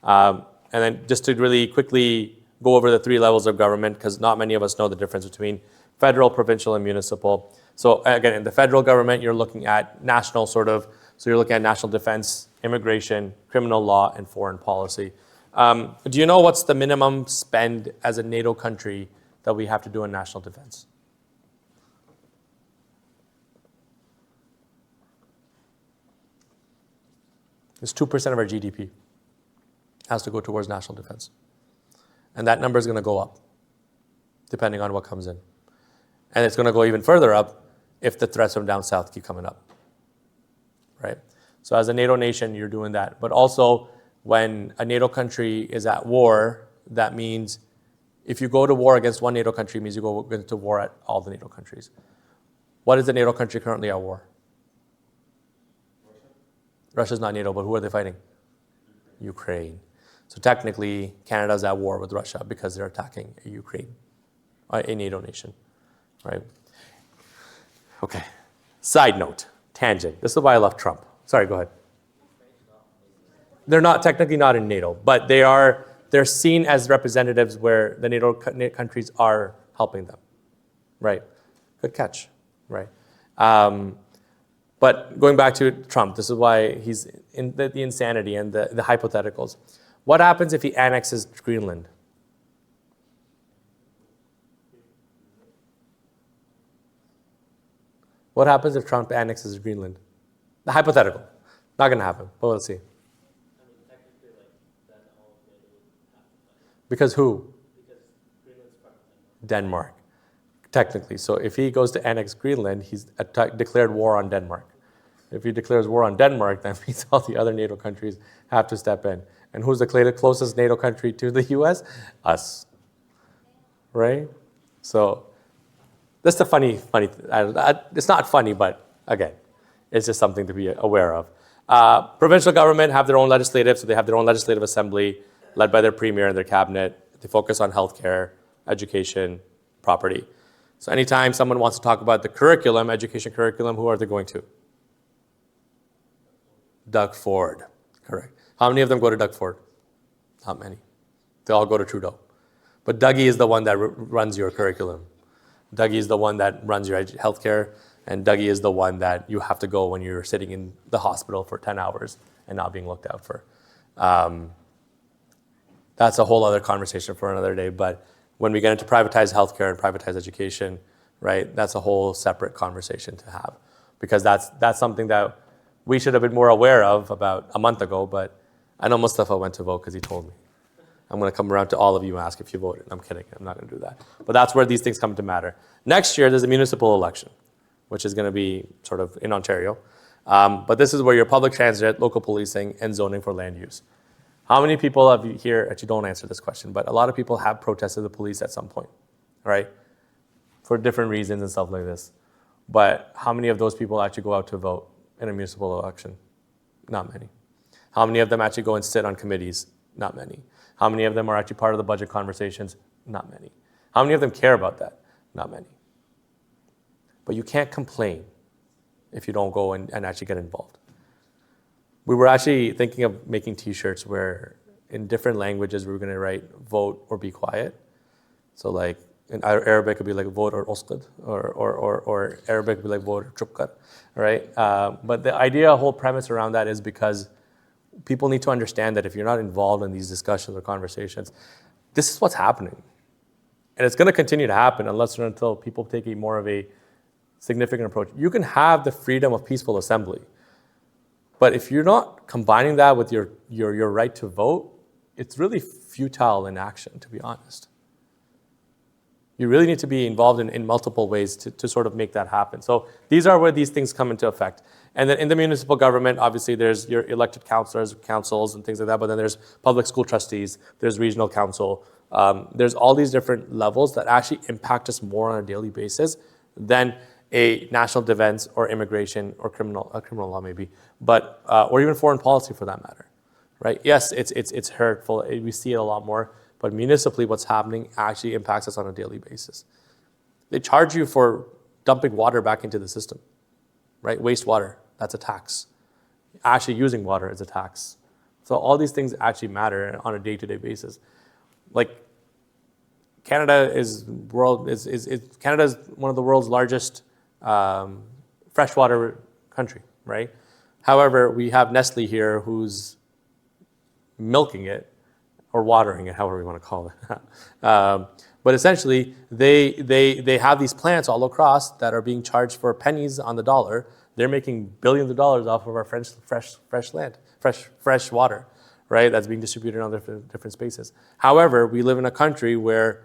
And then just to really quickly go over the 3 levels of government, because not many of us know the difference between federal, provincial, and municipal. So again, in the federal government, you're looking at national so you're looking at national defense, immigration, criminal law, and foreign policy. Do you know what's the minimum spend as a NATO country that we have to do in national defense? It's 2% of our GDP has to go towards national defense. And that number is going to go up, depending on what comes in. And it's going to go even further up if the threats from down south keep coming up, right? So as a NATO nation, you're doing that. But also, when a NATO country is at war, that means if you go to war against one NATO country, it means you go into war at all the NATO countries. What is the NATO country currently at war? Russia's not NATO, but who are they fighting? Ukraine. So technically, Canada's at war with Russia because they're attacking Ukraine, a NATO nation, right? Okay. Side note, tangent. This is why I love Trump. Sorry, go ahead. They're not technically not in NATO, but they're seen as representatives where the NATO countries are helping them, right? Good catch, right? But going back to Trump, this is why he's in the insanity and the hypotheticals. What happens if he annexes Greenland? What happens if Trump annexes Greenland? The hypothetical. Not going to happen, but we'll see. I mean, technically, then all of NATO would have to fight. Because who? Because Greenland's part of Denmark. Denmark. Technically. So if he goes to annex Greenland, he's declared war on Denmark. If he declares war on Denmark, that means all the other NATO countries have to step in. And who's the closest NATO country to the US? Us. Right? So that's the funny, it's not funny, but again, it's just something to be aware of. Provincial government have their own legislative, so they have their own legislative assembly led by their premier and their cabinet. They focus on healthcare, education, property. So anytime someone wants to talk about the curriculum, education curriculum, who are they going to? Doug Ford, correct. How many of them go to Doug Ford? Not many. They all go to Trudeau. But Dougie is the one that runs your curriculum. Dougie is the one that runs your healthcare, and Dougie is the one that you have to go when you're sitting in the hospital for 10 hours and not being looked out for. That's a whole other conversation for another day, but when we get into privatized healthcare and privatized education, right, that's a whole separate conversation to have, because that's something that we should have been more aware of about a month ago, but I know Mustafa went to vote because he told me. I'm going to come around to all of you and ask if you voted. I'm kidding. I'm not going to do that. But that's where these things come to matter. Next year, there's a municipal election, which is going to be sort of in Ontario. But this is where your public transit, local policing, and zoning for land use. How many people have you here, actually don't answer this question, but a lot of people have protested the police at some point, right? For different reasons and stuff like this. But how many of those people actually go out to vote in a municipal election? Not many. How many of them actually go and sit on committees? Not many. How many of them are actually part of the budget conversations? Not many. How many of them care about that? Not many. But you can't complain if you don't go and actually get involved. We were actually thinking of making t-shirts where in different languages we were going to write vote or be quiet. So like in Arabic it would be like vote or osqad, or Arabic would be like vote or chupkar, right? But the idea, whole premise around that is because people need to understand that if you're not involved in these discussions or conversations, this is what's happening. And it's going to continue to happen unless or until people take a more of a significant approach. You can have the freedom of peaceful assembly, but if you're not combining that with your right to vote, it's really futile in action, to be honest. You really need to be involved in multiple ways to sort of make that happen. So these are where these things come into effect. And then in the municipal government, obviously there's your elected councillors, councils, and things like that, but then there's public school trustees, there's regional council, there's all these different levels that actually impact us more on a daily basis than a national defense or immigration or criminal law maybe, but or even foreign policy for that matter, right? Yes, it's hurtful. We see it a lot more, but municipally what's happening actually impacts us on a daily basis. They charge you for dumping water back into the system, right? Wastewater, that's a tax. Actually using water is a tax. So all these things actually matter on a day-to-day basis. Like Canada is Canada's one of the world's largest freshwater country, right? However, we have Nestle here who's milking it or watering it, however you want to call it. But essentially, they have these plants all across that are being charged for pennies on the dollar. They're making billions of dollars off of our fresh water, right? That's being distributed on different spaces. However, we live in a country where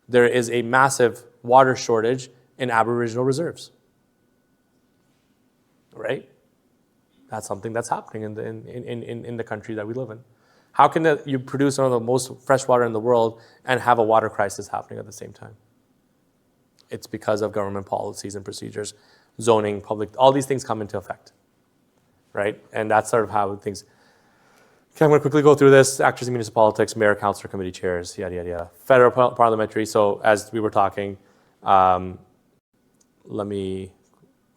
there is a massive water shortage in Aboriginal reserves, right? That's something that's happening in the country that we live in. How can you produce some of the most fresh water in the world and have a water crisis happening at the same time? It's because of government policies and procedures, zoning, public, all these things come into effect, right? And that's sort of how things. Okay, I'm going to quickly go through this. Actors in municipal politics, mayor, councillor, committee chairs, yada, yada, yada. Federal parliamentary, so as we were talking,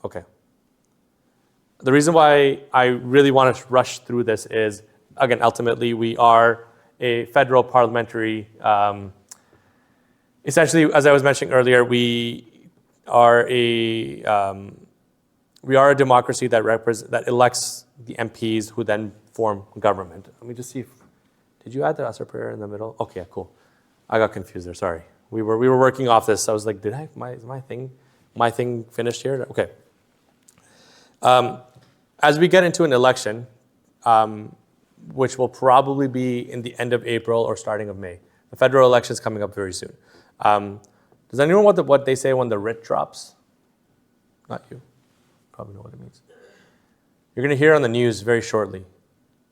okay. The reason why I really want to rush through this is, again, ultimately, we are a federal parliamentary, essentially, as I was mentioning earlier, we are a democracy that elects the MPs who then form government. Let me just see did you add the Asr prayer in the middle? Okay, cool. I got confused there, sorry. We were working off this. I was like, is my thing finished here? Okay. As we get into an election, which will probably be in the end of April or starting of May. The federal election is coming up very soon. Does anyone know what they say when the writ drops? Not you. Probably know what it means. You're going to hear on the news very shortly.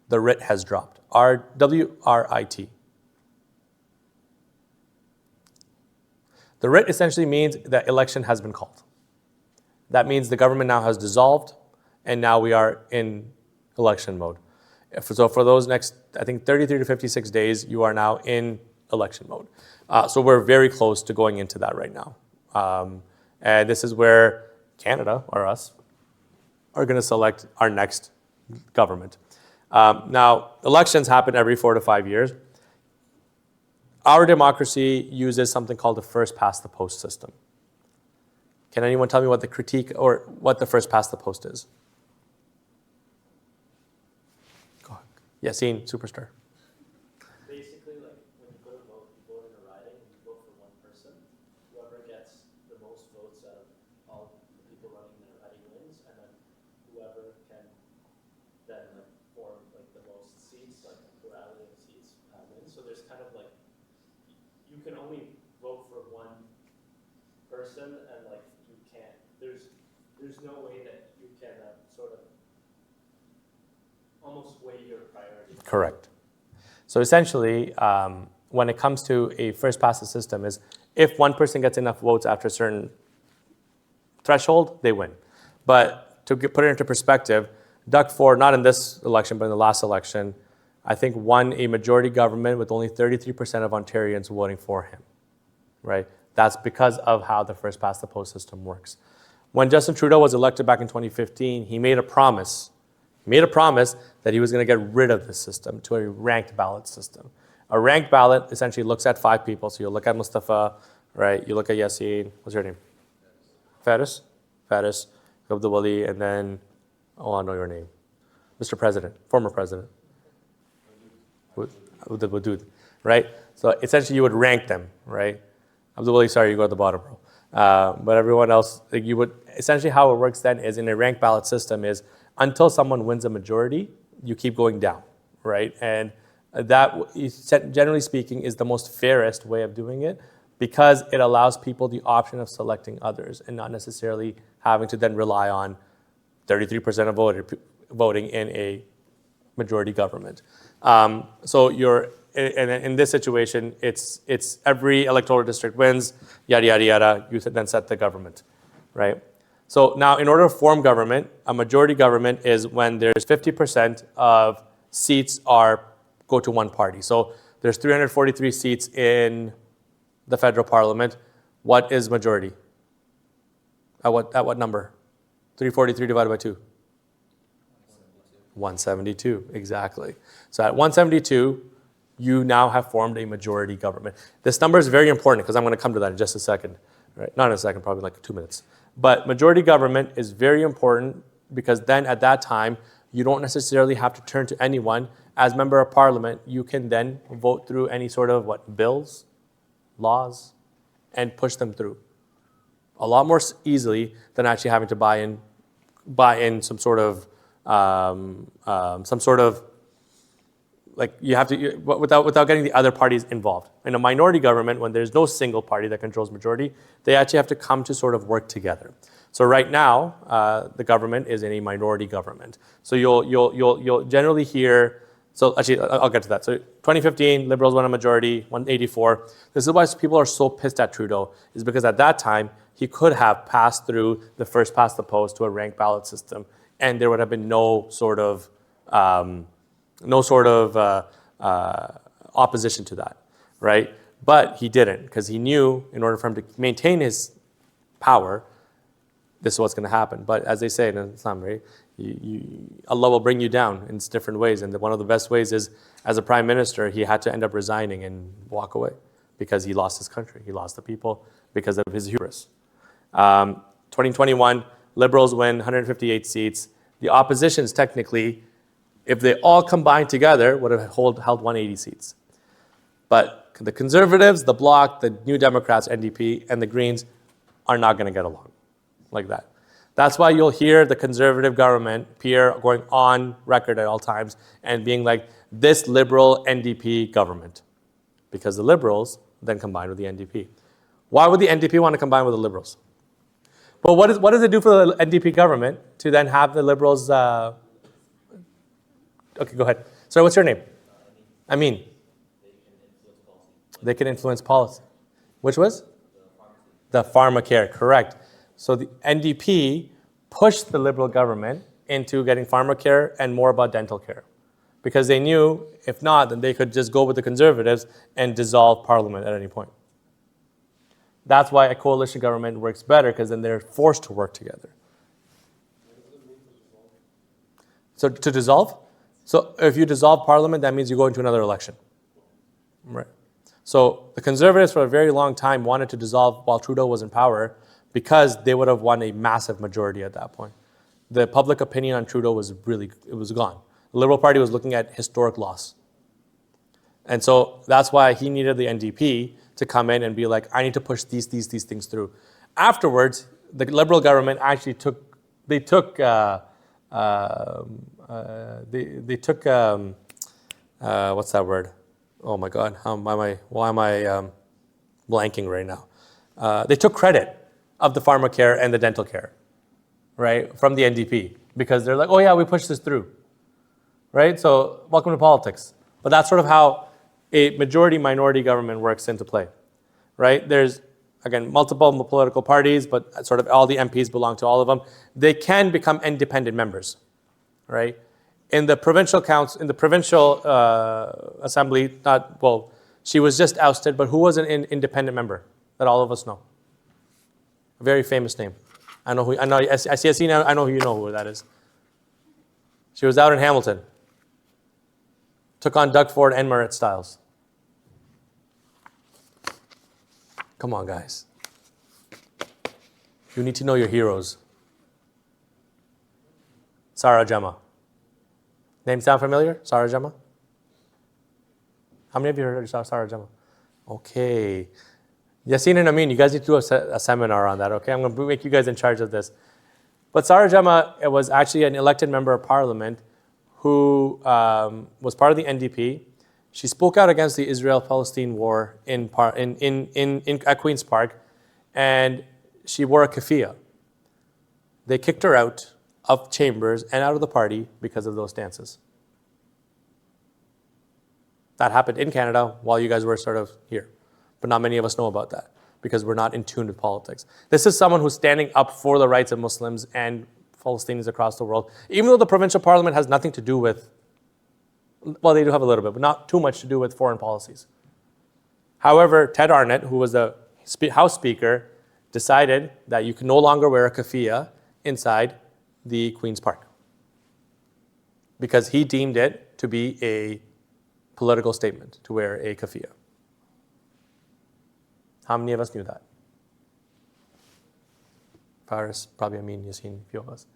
The writ has dropped. WRIT. The writ essentially means that election has been called. That means the government now has dissolved, and now we are in election mode. So for those next, I think 33 to 56 days, you are now in election mode. So we're very close to going into that right now. And this is where Canada, or us, are going to select our next government. Now, elections happen every 4 to 5 years. Our democracy uses something called the first past the post system. Can anyone tell me what the critique or what the first past the post is? Go ahead. Yassine, superstar. Basically, like when you go to vote, you vote in a riding, and you vote for one person. Whoever gets the most votes out of all the people running in their riding wins, and then whoever can then like form like the most seats, like the plurality of seats, wins. So there's kind of like you can only vote for one person, and like you can't. There's no way that you can sort of almost weigh your priorities. Correct. So essentially, when it comes to a first past the system is if one person gets enough votes after a certain threshold, they win. But to put it into perspective, Doug Ford, not in this election, but in the last election, I think won a majority government with only 33% of Ontarians voting for him, right? That's because of how the first past the post system works. When Justin Trudeau was elected back in 2015, he made a promise. He made a promise that he was going to get rid of this system to a ranked ballot system. A ranked ballot essentially looks at 5 people. So you look at Mustafa, right? You look at Yassine. What's your name? Faris? Faris, Abdul Wali, and then, oh, I know your name. Mr. President, former president. Wadud, right? So essentially you would rank them, right? Abdul Wali, sorry, you go at the bottom, bro. But everyone else, like you would, essentially how it works then is in a ranked ballot system is until someone wins a majority, you keep going down, right? And that, generally speaking, is the most fairest way of doing it because it allows people the option of selecting others and not necessarily having to then rely on 33% of voting in a majority government. So you're, in this situation, it's every electoral district wins, yada, yada, yada, you then set the government, right? So now in order to form government, a majority government is when there's 50% of seats go to one party. So there's 343 seats in the federal parliament. What is majority? At what number? 343 divided by 2? 172, exactly. So at 172, you now have formed a majority government. This number is very important because I'm going to come to that in just a second. Right? Not in a second, probably like 2 minutes. But majority government is very important because then at that time, you don't necessarily have to turn to anyone. As member of parliament, you can then vote through any sort of bills, laws, and push them through. A lot more easily than actually having to buy in some sort of like you have to, without getting the other parties involved. In a minority government, when there's no single party that controls majority, they actually have to come to sort of work together. So right now, the government is in a minority government. So you'll generally hear, so actually I'll get to that. So 2015, Liberals won a majority, 184. This is why people are so pissed at Trudeau, is because at that time, he could have passed through the first past the post to a ranked ballot system, and there would have been no sort of opposition to that, right? But he didn't, because he knew in order for him to maintain his power, this is what's going to happen. But as they say in Islam, right, Allah will bring you down in different ways. And one of the best ways is, as a prime minister, he had to end up resigning and walk away because he lost his country. He lost the people because of his hubris. 2021, Liberals win 158 seats. The oppositions, technically, if they all combined together, would have held 180 seats. But the Conservatives, the Bloc, the New Democrats, NDP, and the Greens are not going to get along like that. That's why you'll hear the Conservative government, Pierre, going on record at all times and being like, this Liberal NDP government. Because the Liberals then combined with the NDP. Why would the NDP want to combine with the Liberals? But what does it do for the NDP government to then have the Liberals? Okay, go ahead. So what's your name? I mean, they can influence policy. Which was? The pharmacare, correct. So the NDP pushed the Liberal government into getting pharmacare and more about dental care. Because they knew, if not, then they could just go with the Conservatives and dissolve Parliament at any point. That's why a coalition government works better, because then they're forced to work together. So to dissolve? So if you dissolve Parliament, that means you go into another election. Right. So the Conservatives for a very long time wanted to dissolve while Trudeau was in power because they would have won a massive majority at that point. The public opinion on Trudeau was it was gone. The Liberal Party was looking at historic loss. And so that's why he needed the NDP to come in and be like, I need to push these things through. Afterwards, the Liberal government actually took what's that word? Oh my God, why am I blanking right now? They took credit of the pharmacare and the dental care, right, from the NDP, because they're like, oh yeah, we pushed this through, right? So welcome to politics. But that's sort of how a majority-minority government works into play, right? There's, again, multiple political parties, but sort of all the MPs belong to all of them. They can become independent members, right? In the provincial council, in the provincial assembly, she was just ousted, but who was an independent member that all of us know? A very famous name. I know, I see now, I know who you know who that is. She was out in Hamilton. Took on Doug Ford and Marit Stiles. Come on, guys. You need to know your heroes. Sarah Jama. Name sound familiar? Sarah Jama? How many of you heard of Sarah Jama? Okay. Yassine and Amin, you guys need to do a seminar on that, okay? I'm going to make you guys in charge of this. But Sarah Jama was actually an elected member of parliament who was part of the NDP. She spoke out against the Israel-Palestine war at Queen's Park, and she wore a keffiyeh. They kicked her out of chambers and out of the party because of those stances. That happened in Canada while you guys were sort of here. But not many of us know about that because we're not in tune with politics. This is someone who's standing up for the rights of Muslims and Palestinians across the world, even though the provincial parliament has nothing to do with, well, they do have a little bit, but not too much to do with foreign policies. However, Ted Arnott, who was the House Speaker, decided that you can no longer wear a keffiyeh inside the Queen's Park because he deemed it to be a political statement to wear a keffiyeh. How many of us knew that? Faris, probably Amin, Yassine, a few of us.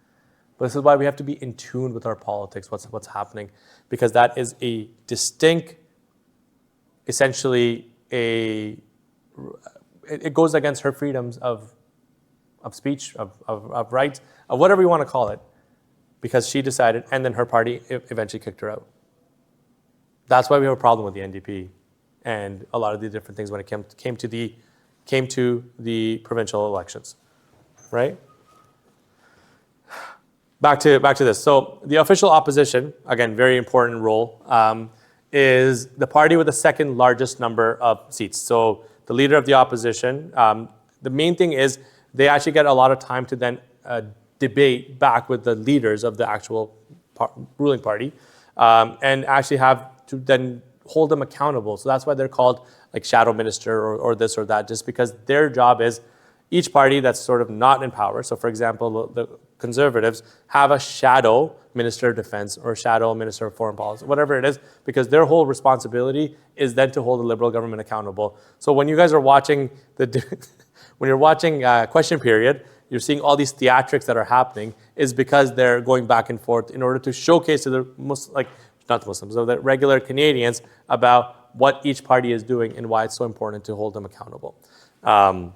But this is why we have to be in tune with our politics, what's happening, because that is a distinct, essentially it goes against her freedoms of speech, of rights, of whatever you want to call it, because she decided, and then her party eventually kicked her out. That's why we have a problem with the NDP and a lot of the different things when it came to the provincial elections, right? Back to this. So the official opposition, again, very important role, is the party with the second largest number of seats. So the leader of the opposition, the main thing is they actually get a lot of time to then debate back with the leaders of the actual ruling party and actually have to then hold them accountable. So that's why they're called like shadow minister or this or that, just because their job is each party that's sort of not in power. So for example, the Conservatives have a shadow minister of defense or shadow minister of foreign policy, whatever it is, because their whole responsibility is then to hold the Liberal government accountable. So when you guys are watching when you're watching Question Period, you're seeing all these theatrics that are happening is because they're going back and forth in order to showcase to the not the Muslims, so the regular Canadians about what each party is doing and why it's so important to hold them accountable. And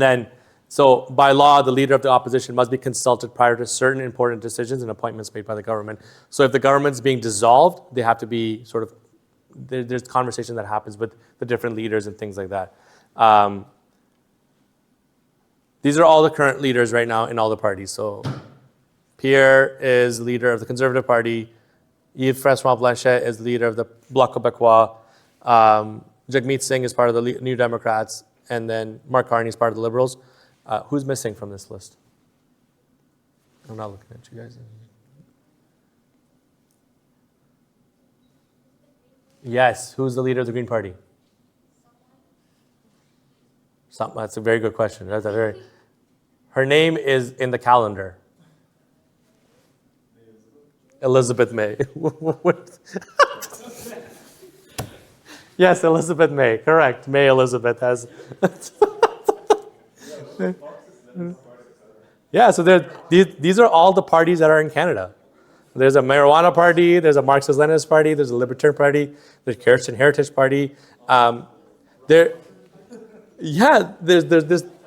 then, so by law, the leader of the opposition must be consulted prior to certain important decisions and appointments made by the government. So if the government's being dissolved, they have to be there's conversation that happens with the different leaders and things like that. These are all the current leaders right now in all the parties. So Pierre is leader of the Conservative Party. Yves-François Blanchet is leader of the Bloc Québécois. Jagmeet Singh is part of the New Democrats. And then Mark Carney is part of the Liberals. Who's missing from this list? I'm not looking at you guys. Yes, who's the leader of the Green Party? That's a very good question. Her name is in the calendar. Elizabeth May. Yes, Elizabeth May. Correct. May Elizabeth has. Yeah, so these are all the parties that are in Canada. There's a marijuana party, there's a Marxist-Leninist party, there's a Libertarian party, there's Christian Heritage Party.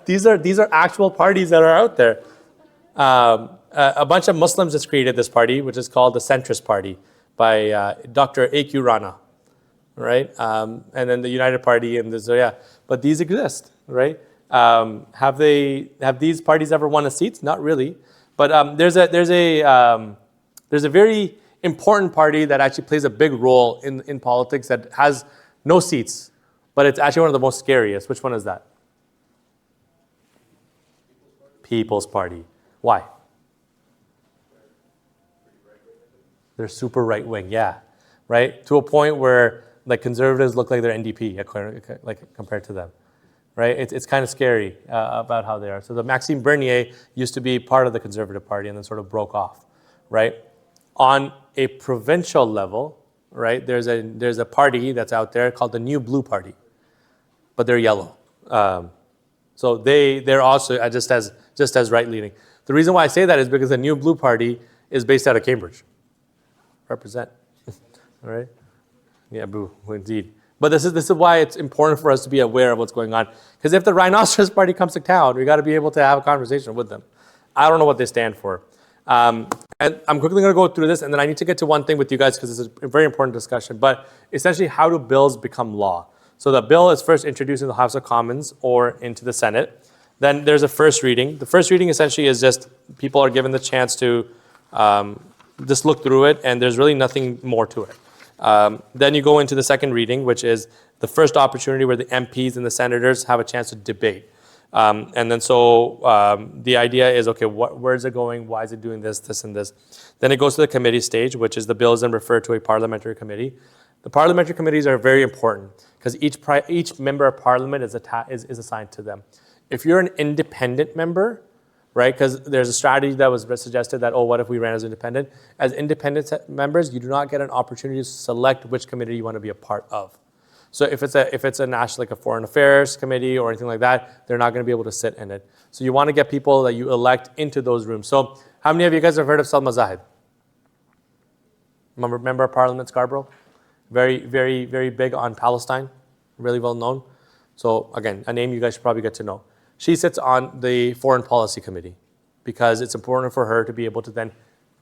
These are actual parties that are out there. A bunch of Muslims just created this party, which is called the Centrist Party by Dr. A.Q. Rana, right? And then the United Party, and but these exist, right? Have these parties ever won a seat? Not really, but there's a very important party that actually plays a big role in politics that has no seats, but it's actually one of the most scariest. Which one is that? People's Party. Why? They're super right-wing, yeah, right? To a point where like conservatives look like they're NDP, like compared to them, right? It's kind of scary about how they are. So the Maxime Bernier used to be part of the Conservative Party and then sort of broke off, right? On a provincial level, right? There's a party that's out there called the New Blue Party, but they're yellow. So they're also just as right-leaning. The reason why I say that is because the New Blue Party is based out of Cambridge. Represent, all right? Yeah, boo, indeed. But this is why it's important for us to be aware of what's going on. Because if the Rhinoceros Party comes to town, we got to be able to have a conversation with them. I don't know what they stand for. And I'm quickly going to go through this, and then I need to get to one thing with you guys because this is a very important discussion. But essentially, how do bills become law? So the bill is first introduced in the House of Commons or into the Senate. Then there's a first reading. The first reading essentially is just people are given the chance to just look through it, and there's really nothing more to it. Then you go into the second reading, which is the first opportunity where the MPs and the senators have a chance to debate. And then the idea is, okay, where is it going? Why is it doing this, this, and this? Then it goes to the committee stage, which is the bill is then referred to a parliamentary committee. The parliamentary committees are very important because each member of parliament is assigned to them. If you're an independent member, right, because there's a strategy that was suggested that, what if we ran as independent? As independent members, you do not get an opportunity to select which committee you want to be a part of. So if it's a national, like a foreign affairs committee or anything like that, they're not going to be able to sit in it. So you want to get people that you elect into those rooms. So how many of you guys have heard of Salma Zahid? Member of Parliament, Scarborough? Very, very, very big on Palestine, really well known. So again, a name you guys should probably get to know. She sits on the Foreign Policy Committee because it's important for her to be able to then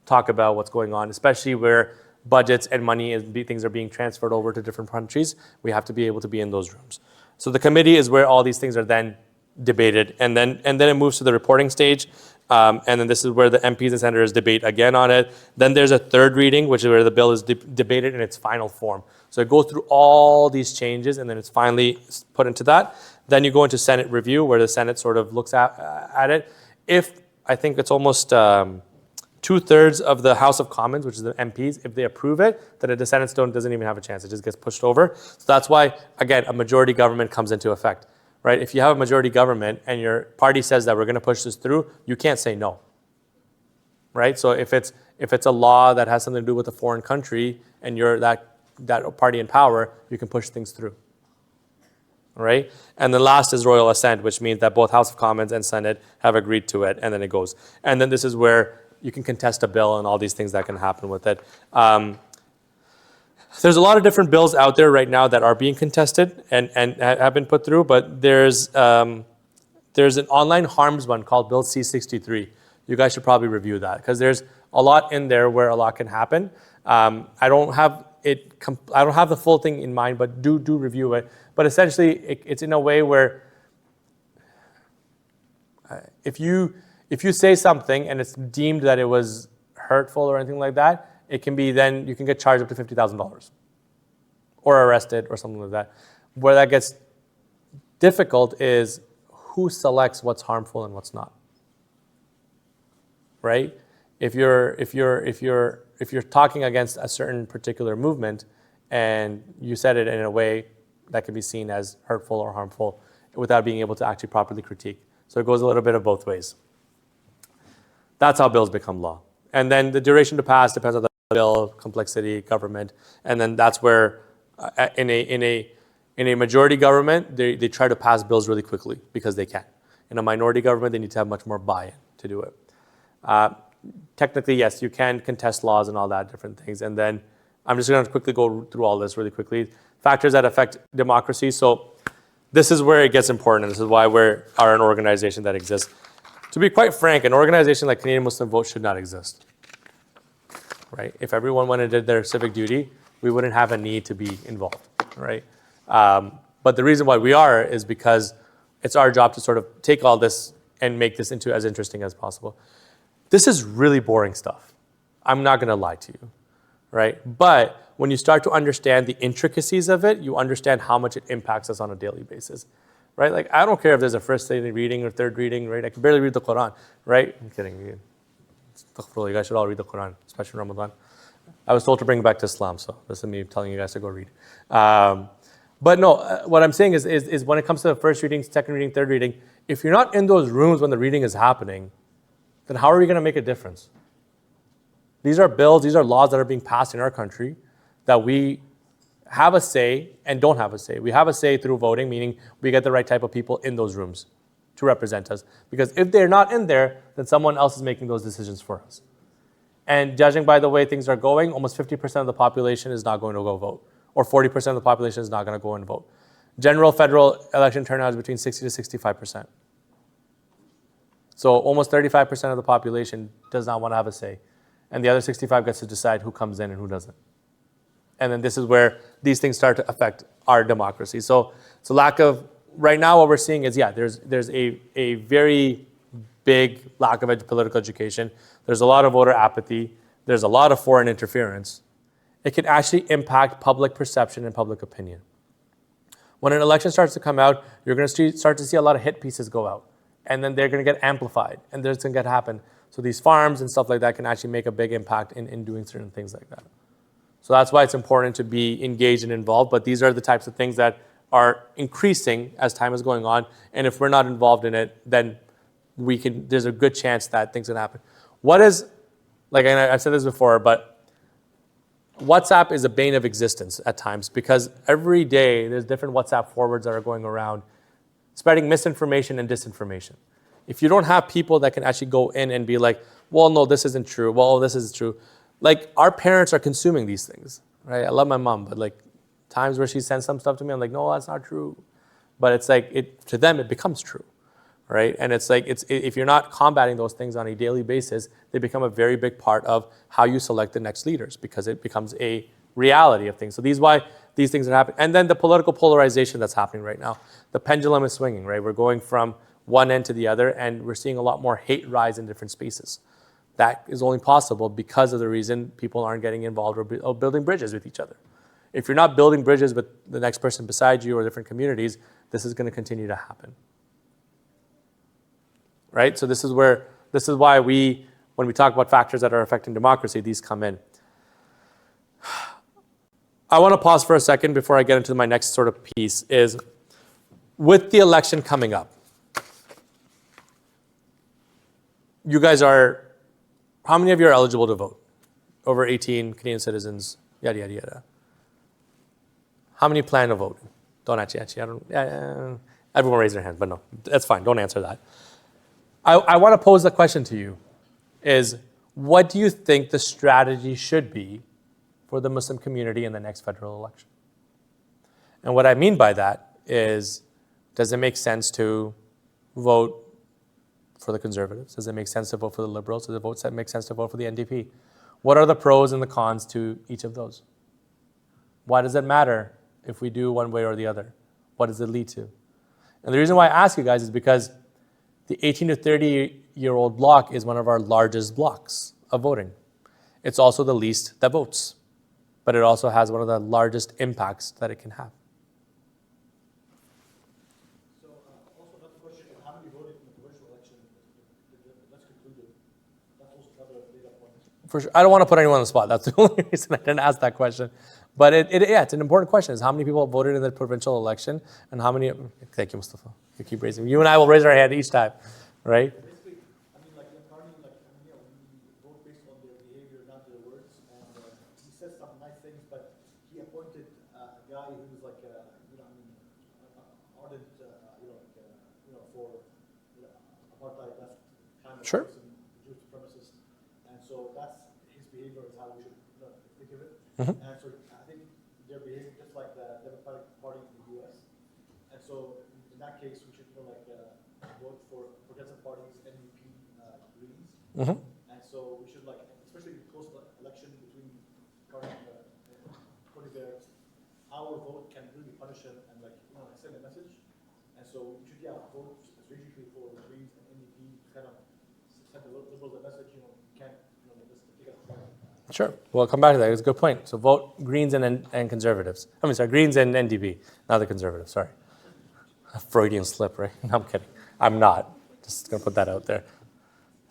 talk about what's going on, especially where budgets and money and things are being transferred over to different countries. We have to be able to be in those rooms. So the committee is where all these things are then debated, and then it moves to the reporting stage, and then this is where the MPs and senators debate again on it. Then there's a third reading, which is where the bill is debated in its final form. So it goes through all these changes, and then it's finally put into that. Then you go into Senate review, where the Senate sort of looks at it. If I think it's almost 2/3 of the House of Commons, which is the MPs, if they approve it, then the Senate doesn't even have a chance. It just gets pushed over. So that's why, again, a majority government comes into effect, right? If you have a majority government and your party says that we're going to push this through, you can't say no, right? So if it's a law that has something to do with a foreign country and you're that party in power, you can push things through. Right? And the last is royal assent, which means that both House of Commons and Senate have agreed to it, and then it goes. And then this is where you can contest a bill and all these things that can happen with it. There's a lot of different bills out there right now that are being contested and have been put through, but there's an online harms one called Bill C-63. You guys should probably review that because there's a lot in there where a lot can happen. I don't have the full thing in mind, but do review it. But essentially, it's in a way where If you say something and it's deemed that it was hurtful or anything like that, it can be then you can get charged up to $50,000 or arrested or something like that. Where that gets difficult is who selects what's harmful and what's not. Right? If you're talking against a certain particular movement and you said it in a way that can be seen as hurtful or harmful without being able to actually properly critique. So it goes a little bit of both ways. That's how bills become law. And then the duration to pass depends on the bill, complexity, government, and then that's where in a majority government, they try to pass bills really quickly because they can. In a minority government, they need to have much more buy-in to do it. Technically, yes, you can contest laws and all that different things. And then I'm just going to quickly go through all this really quickly. Factors that affect democracy. So this is where it gets important. And this is why we are an organization that exists. To be quite frank, an organization like Canadian Muslim Vote should not exist. Right? If everyone went and did their civic duty, we wouldn't have a need to be involved. Right? But the reason why we are is because it's our job to sort of take all this and make this into as interesting as possible. This is really boring stuff. I'm not going to lie to you, right? But when you start to understand the intricacies of it, you understand how much it impacts us on a daily basis, right? Like, I don't care if there's a first reading or third reading, right? I can barely read the Quran, right? I'm kidding. You guys should all read the Quran, especially in Ramadan. I was told to bring it back to Islam, so this is me telling you guys to go read. But no, what I'm saying is when it comes to the first reading, second reading, third reading, if you're not in those rooms when the reading is happening, then how are we going to make a difference? These are bills, these are laws that are being passed in our country that we have a say and don't have a say. We have a say through voting, meaning we get the right type of people in those rooms to represent us. Because if they're not in there, then someone else is making those decisions for us. And judging by the way things are going, almost 50% of the population is not going to go vote. Or 40% of the population is not going to go and vote. General federal election turnout is between 60 to 65%. So almost 35% of the population does not want to have a say. And the other 65 gets to decide who comes in and who doesn't. And then this is where these things start to affect our democracy. So it's a lack of, right now what we're seeing is, yeah, there's a very big lack of political education. There's a lot of voter apathy. There's a lot of foreign interference. It can actually impact public perception and public opinion. When an election starts to come out, you're going to start to see a lot of hit pieces go out. And then they're going to get amplified, and there's going to happen. So these farms and stuff like that can actually make a big impact in doing certain things like that. So that's why it's important to be engaged and involved, but these are the types of things that are increasing as time is going on, and if we're not involved in it, then there's a good chance that things can happen. What is, like, and I've said this before, but WhatsApp is a bane of existence at times because every day there's different WhatsApp forwards that are going around spreading misinformation and disinformation. If you don't have people that can actually go in and be like, well, no, this isn't true. Well, this is true. Like, our parents are consuming these things, right? I love my mom, but like times where she sends some stuff to me, I'm like, no, that's not true. But it's like, to them, it becomes true, right? And it's like, if you're not combating those things on a daily basis, they become a very big part of how you select the next leaders because it becomes a reality of things. So why these things are happening. And then the political polarization that's happening right now. The pendulum is swinging, right? We're going from one end to the other, and we're seeing a lot more hate rise in different spaces. That is only possible because of the reason people aren't getting involved or building bridges with each other. If you're not building bridges with the next person beside you or different communities, this is going to continue to happen. Right? So this is why when we talk about factors that are affecting democracy, these come in. I want to pause for a second before I get into my next sort of piece is, with the election coming up, you guys how many of you are eligible to vote? Over 18, Canadian citizens, yada, yada, yada. How many plan to vote? Don't actually, everyone raise their hand, but no, that's fine, don't answer that. I want to pose the question to you is, what do you think the strategy should be for the Muslim community in the next federal election? And what I mean by that is, does it make sense to vote for the Conservatives? Does it make sense to vote for the Liberals? Does it make sense to vote for the NDP? What are the pros and the cons to each of those? Why does it matter if we do one way or the other? What does it lead to? And the reason why I ask you guys is because The 18 to 30-year-old block is one of our largest blocks of voting. It's also the least that votes, but it also has one of the largest impacts that it can have. So, also another question, how many voted in the provincial election? That's concluded. That's also another data point. For sure. I don't want to put anyone on the spot. That's the only reason I didn't ask that question. But yeah, it's an important question. Is how many people voted in the provincial election and how many? Thank you, Mustafa. You keep raising. You and I will raise our hand each time, right? Basically, I mean, like in Carney, like, I mean, we vote based on their behavior, not their words. And he said some nice things, but he appointed a guy who was like, you know, I mean, ardent, for apartheid left kind of Sure. person, Jewish supremacist. And so that's his behavior is how we should think of it. Mhm. And so I think their behavior just like the Democratic Party in the U.S. And so in that case, we should vote for progressive parties, NUP, Greens. Mm-hmm. And so we should especially close the election between current Tony Bear, our vote can really punish him and send a message. And so we should vote strategically for the Greens and NUP to kind of send the liberals a message. You can't just take it. Sure. We'll come back to that. It's a good point. So vote Greens and Conservatives. I mean, sorry, Greens and NDP, not the Conservatives. Sorry. A Freudian slip, right? No, I'm kidding. I'm not. Just going to put that out there.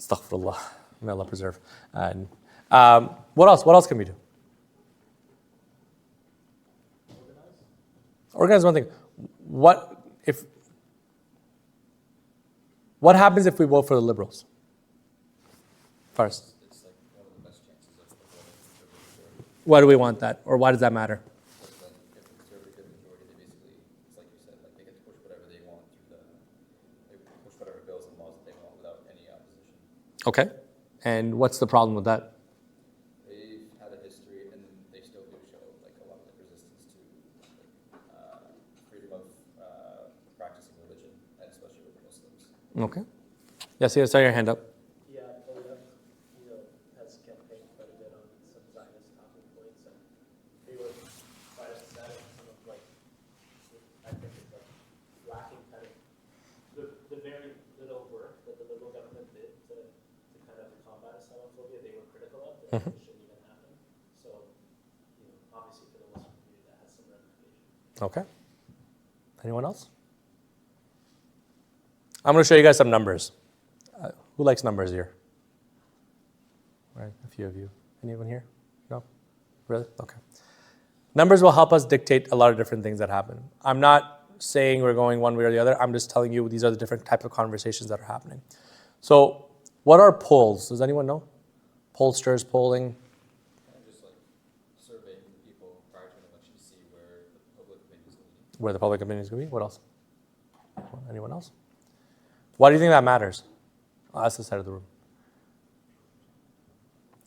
Astaghfirullah. May Allah preserve. And what else? What else can we do? Organize one thing. What happens if we vote for the Liberals? First. It's like one of the best chances of avoiding conservative majority. Why do we want that? Or why does that matter? Because then if the conservative majority, they basically, it's like you said, like they get to push whatever they want through they push whatever bills and laws that they want without any opposition. Okay. And what's the problem with that? They've had a history, and they still do show a lot of resistance to freedom of practicing religion, and especially with Muslims. Okay. Yes, I saw your hand up. Yeah, has campaigned quite a bit on some Zionist talking points, and they were quite upset at some of I think it's lacking kind of the very little work that the liberal government did to kind of combat Islamophobia. They were critical of that it shouldn't even happen. So, obviously for the Muslim community that has some ramifications. Okay. Anyone else? I'm going to show you guys some numbers. Who likes numbers here? Right, a few of you. Anyone here? No? Really? Okay. Numbers will help us dictate a lot of different things that happen. I'm not saying we're going one way or the other. I'm just telling you these are the different type of conversations that are happening. So what are polls? Does anyone know? Pollsters, polling. Just surveying the people prior to an election to see where the public opinion is going to be. Where the public opinion is going to be. What else? Anyone else? Why do you think that matters? Oh, that's the side of the room.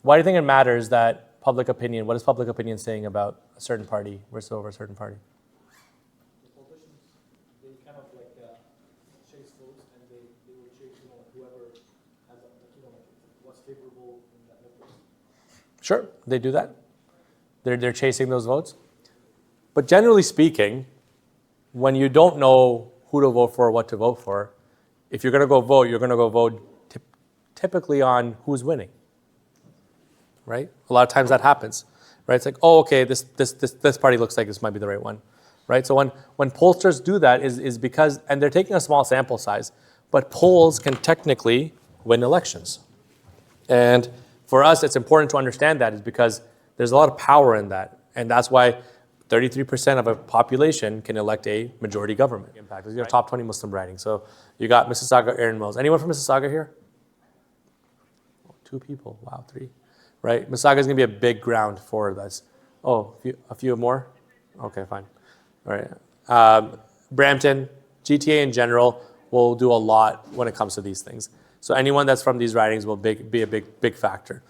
Why do you think it matters that public opinion, what is public opinion saying about a certain party versus over a certain party? The politicians, they kind of chase votes, and they will chase whoever has what's favorable in that liberal. Sure, they do that. They're chasing those votes. But generally speaking, when you don't know who to vote for or what to vote for, if you're going to go vote, you're going to go vote typically on who's winning, right? A lot of times that happens, right? It's like, oh, okay, this party looks like this might be the right one, right? So when pollsters do that is because, and they're taking a small sample size, but polls can technically win elections. And for us, it's important to understand that is because there's a lot of power in that. And that's why 33% of a population can elect a majority government. Impact. You got top 20 Muslim writing. So you got Mississauga, Erin Mills. Anyone from Mississauga here? 2 people. Wow, 3. Right? Mississauga is going to be a big ground for this. Oh, a few more? Okay, fine. All right. Brampton, GTA in general will do a lot when it comes to these things. So anyone that's from these ridings will be a big factor.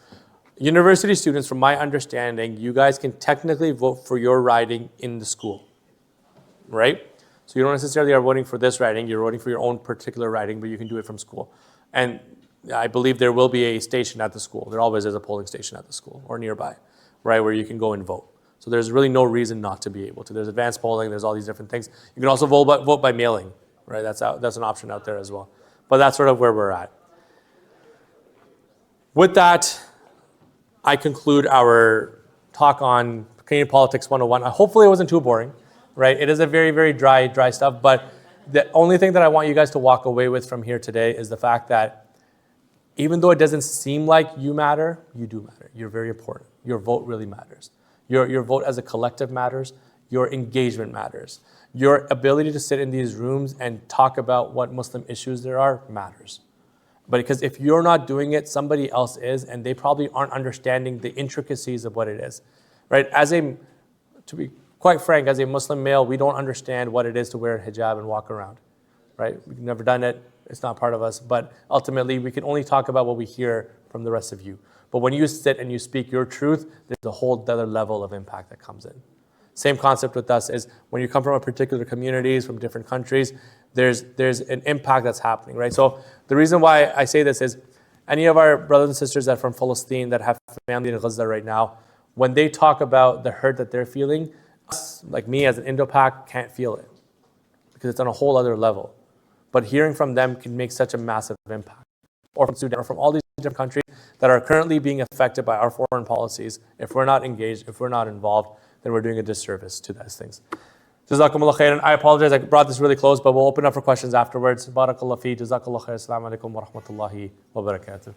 University students, from my understanding, you guys can technically vote for your riding in the school, right? So you don't necessarily are voting for this riding, you're voting for your own particular riding, but you can do it from school. And I believe there will be a station at the school. There always is a polling station at the school or nearby, right, where you can go and vote. So there's really no reason not to be able to. There's advanced polling, there's all these different things. You can also vote by mailing, right? That's an option out there as well. But that's sort of where we're at. With that, I conclude our talk on Canadian Politics 101. Hopefully it wasn't too boring, right? It is a very, very dry stuff, but the only thing that I want you guys to walk away with from here today is the fact that even though it doesn't seem like you matter, you do matter. You're very important. Your vote really matters. Your vote as a collective matters. Your engagement matters. Your ability to sit in these rooms and talk about what Muslim issues there are matters. But because if you're not doing it, somebody else is, and they probably aren't understanding the intricacies of what it is, right? To be quite frank, as a Muslim male, we don't understand what it is to wear a hijab and walk around, right? We've never done it. It's not part of us. But ultimately, we can only talk about what we hear from the rest of you. But when you sit and you speak your truth, there's a whole other level of impact that comes in. Same concept with us is when you come from a particular communities, from different countries, there's an impact that's happening, right? So the reason why I say this is any of our brothers and sisters that are from Palestine that have family in Gaza right now, when they talk about the hurt that they're feeling, us, like me as an Indo-Pak, can't feel it because it's on a whole other level. But hearing from them can make such a massive impact. Or from Sudan, or from all these different countries that are currently being affected by our foreign policies. If we're not engaged, if we're not involved, then we're doing a disservice to those things. Jazakumullah khairan. I apologize, I brought this really close, but we'll open up for questions afterwards. Barakallah fi, jazakallah khair. Assalamu alaikum wa rahmatullahi wa barakatuh.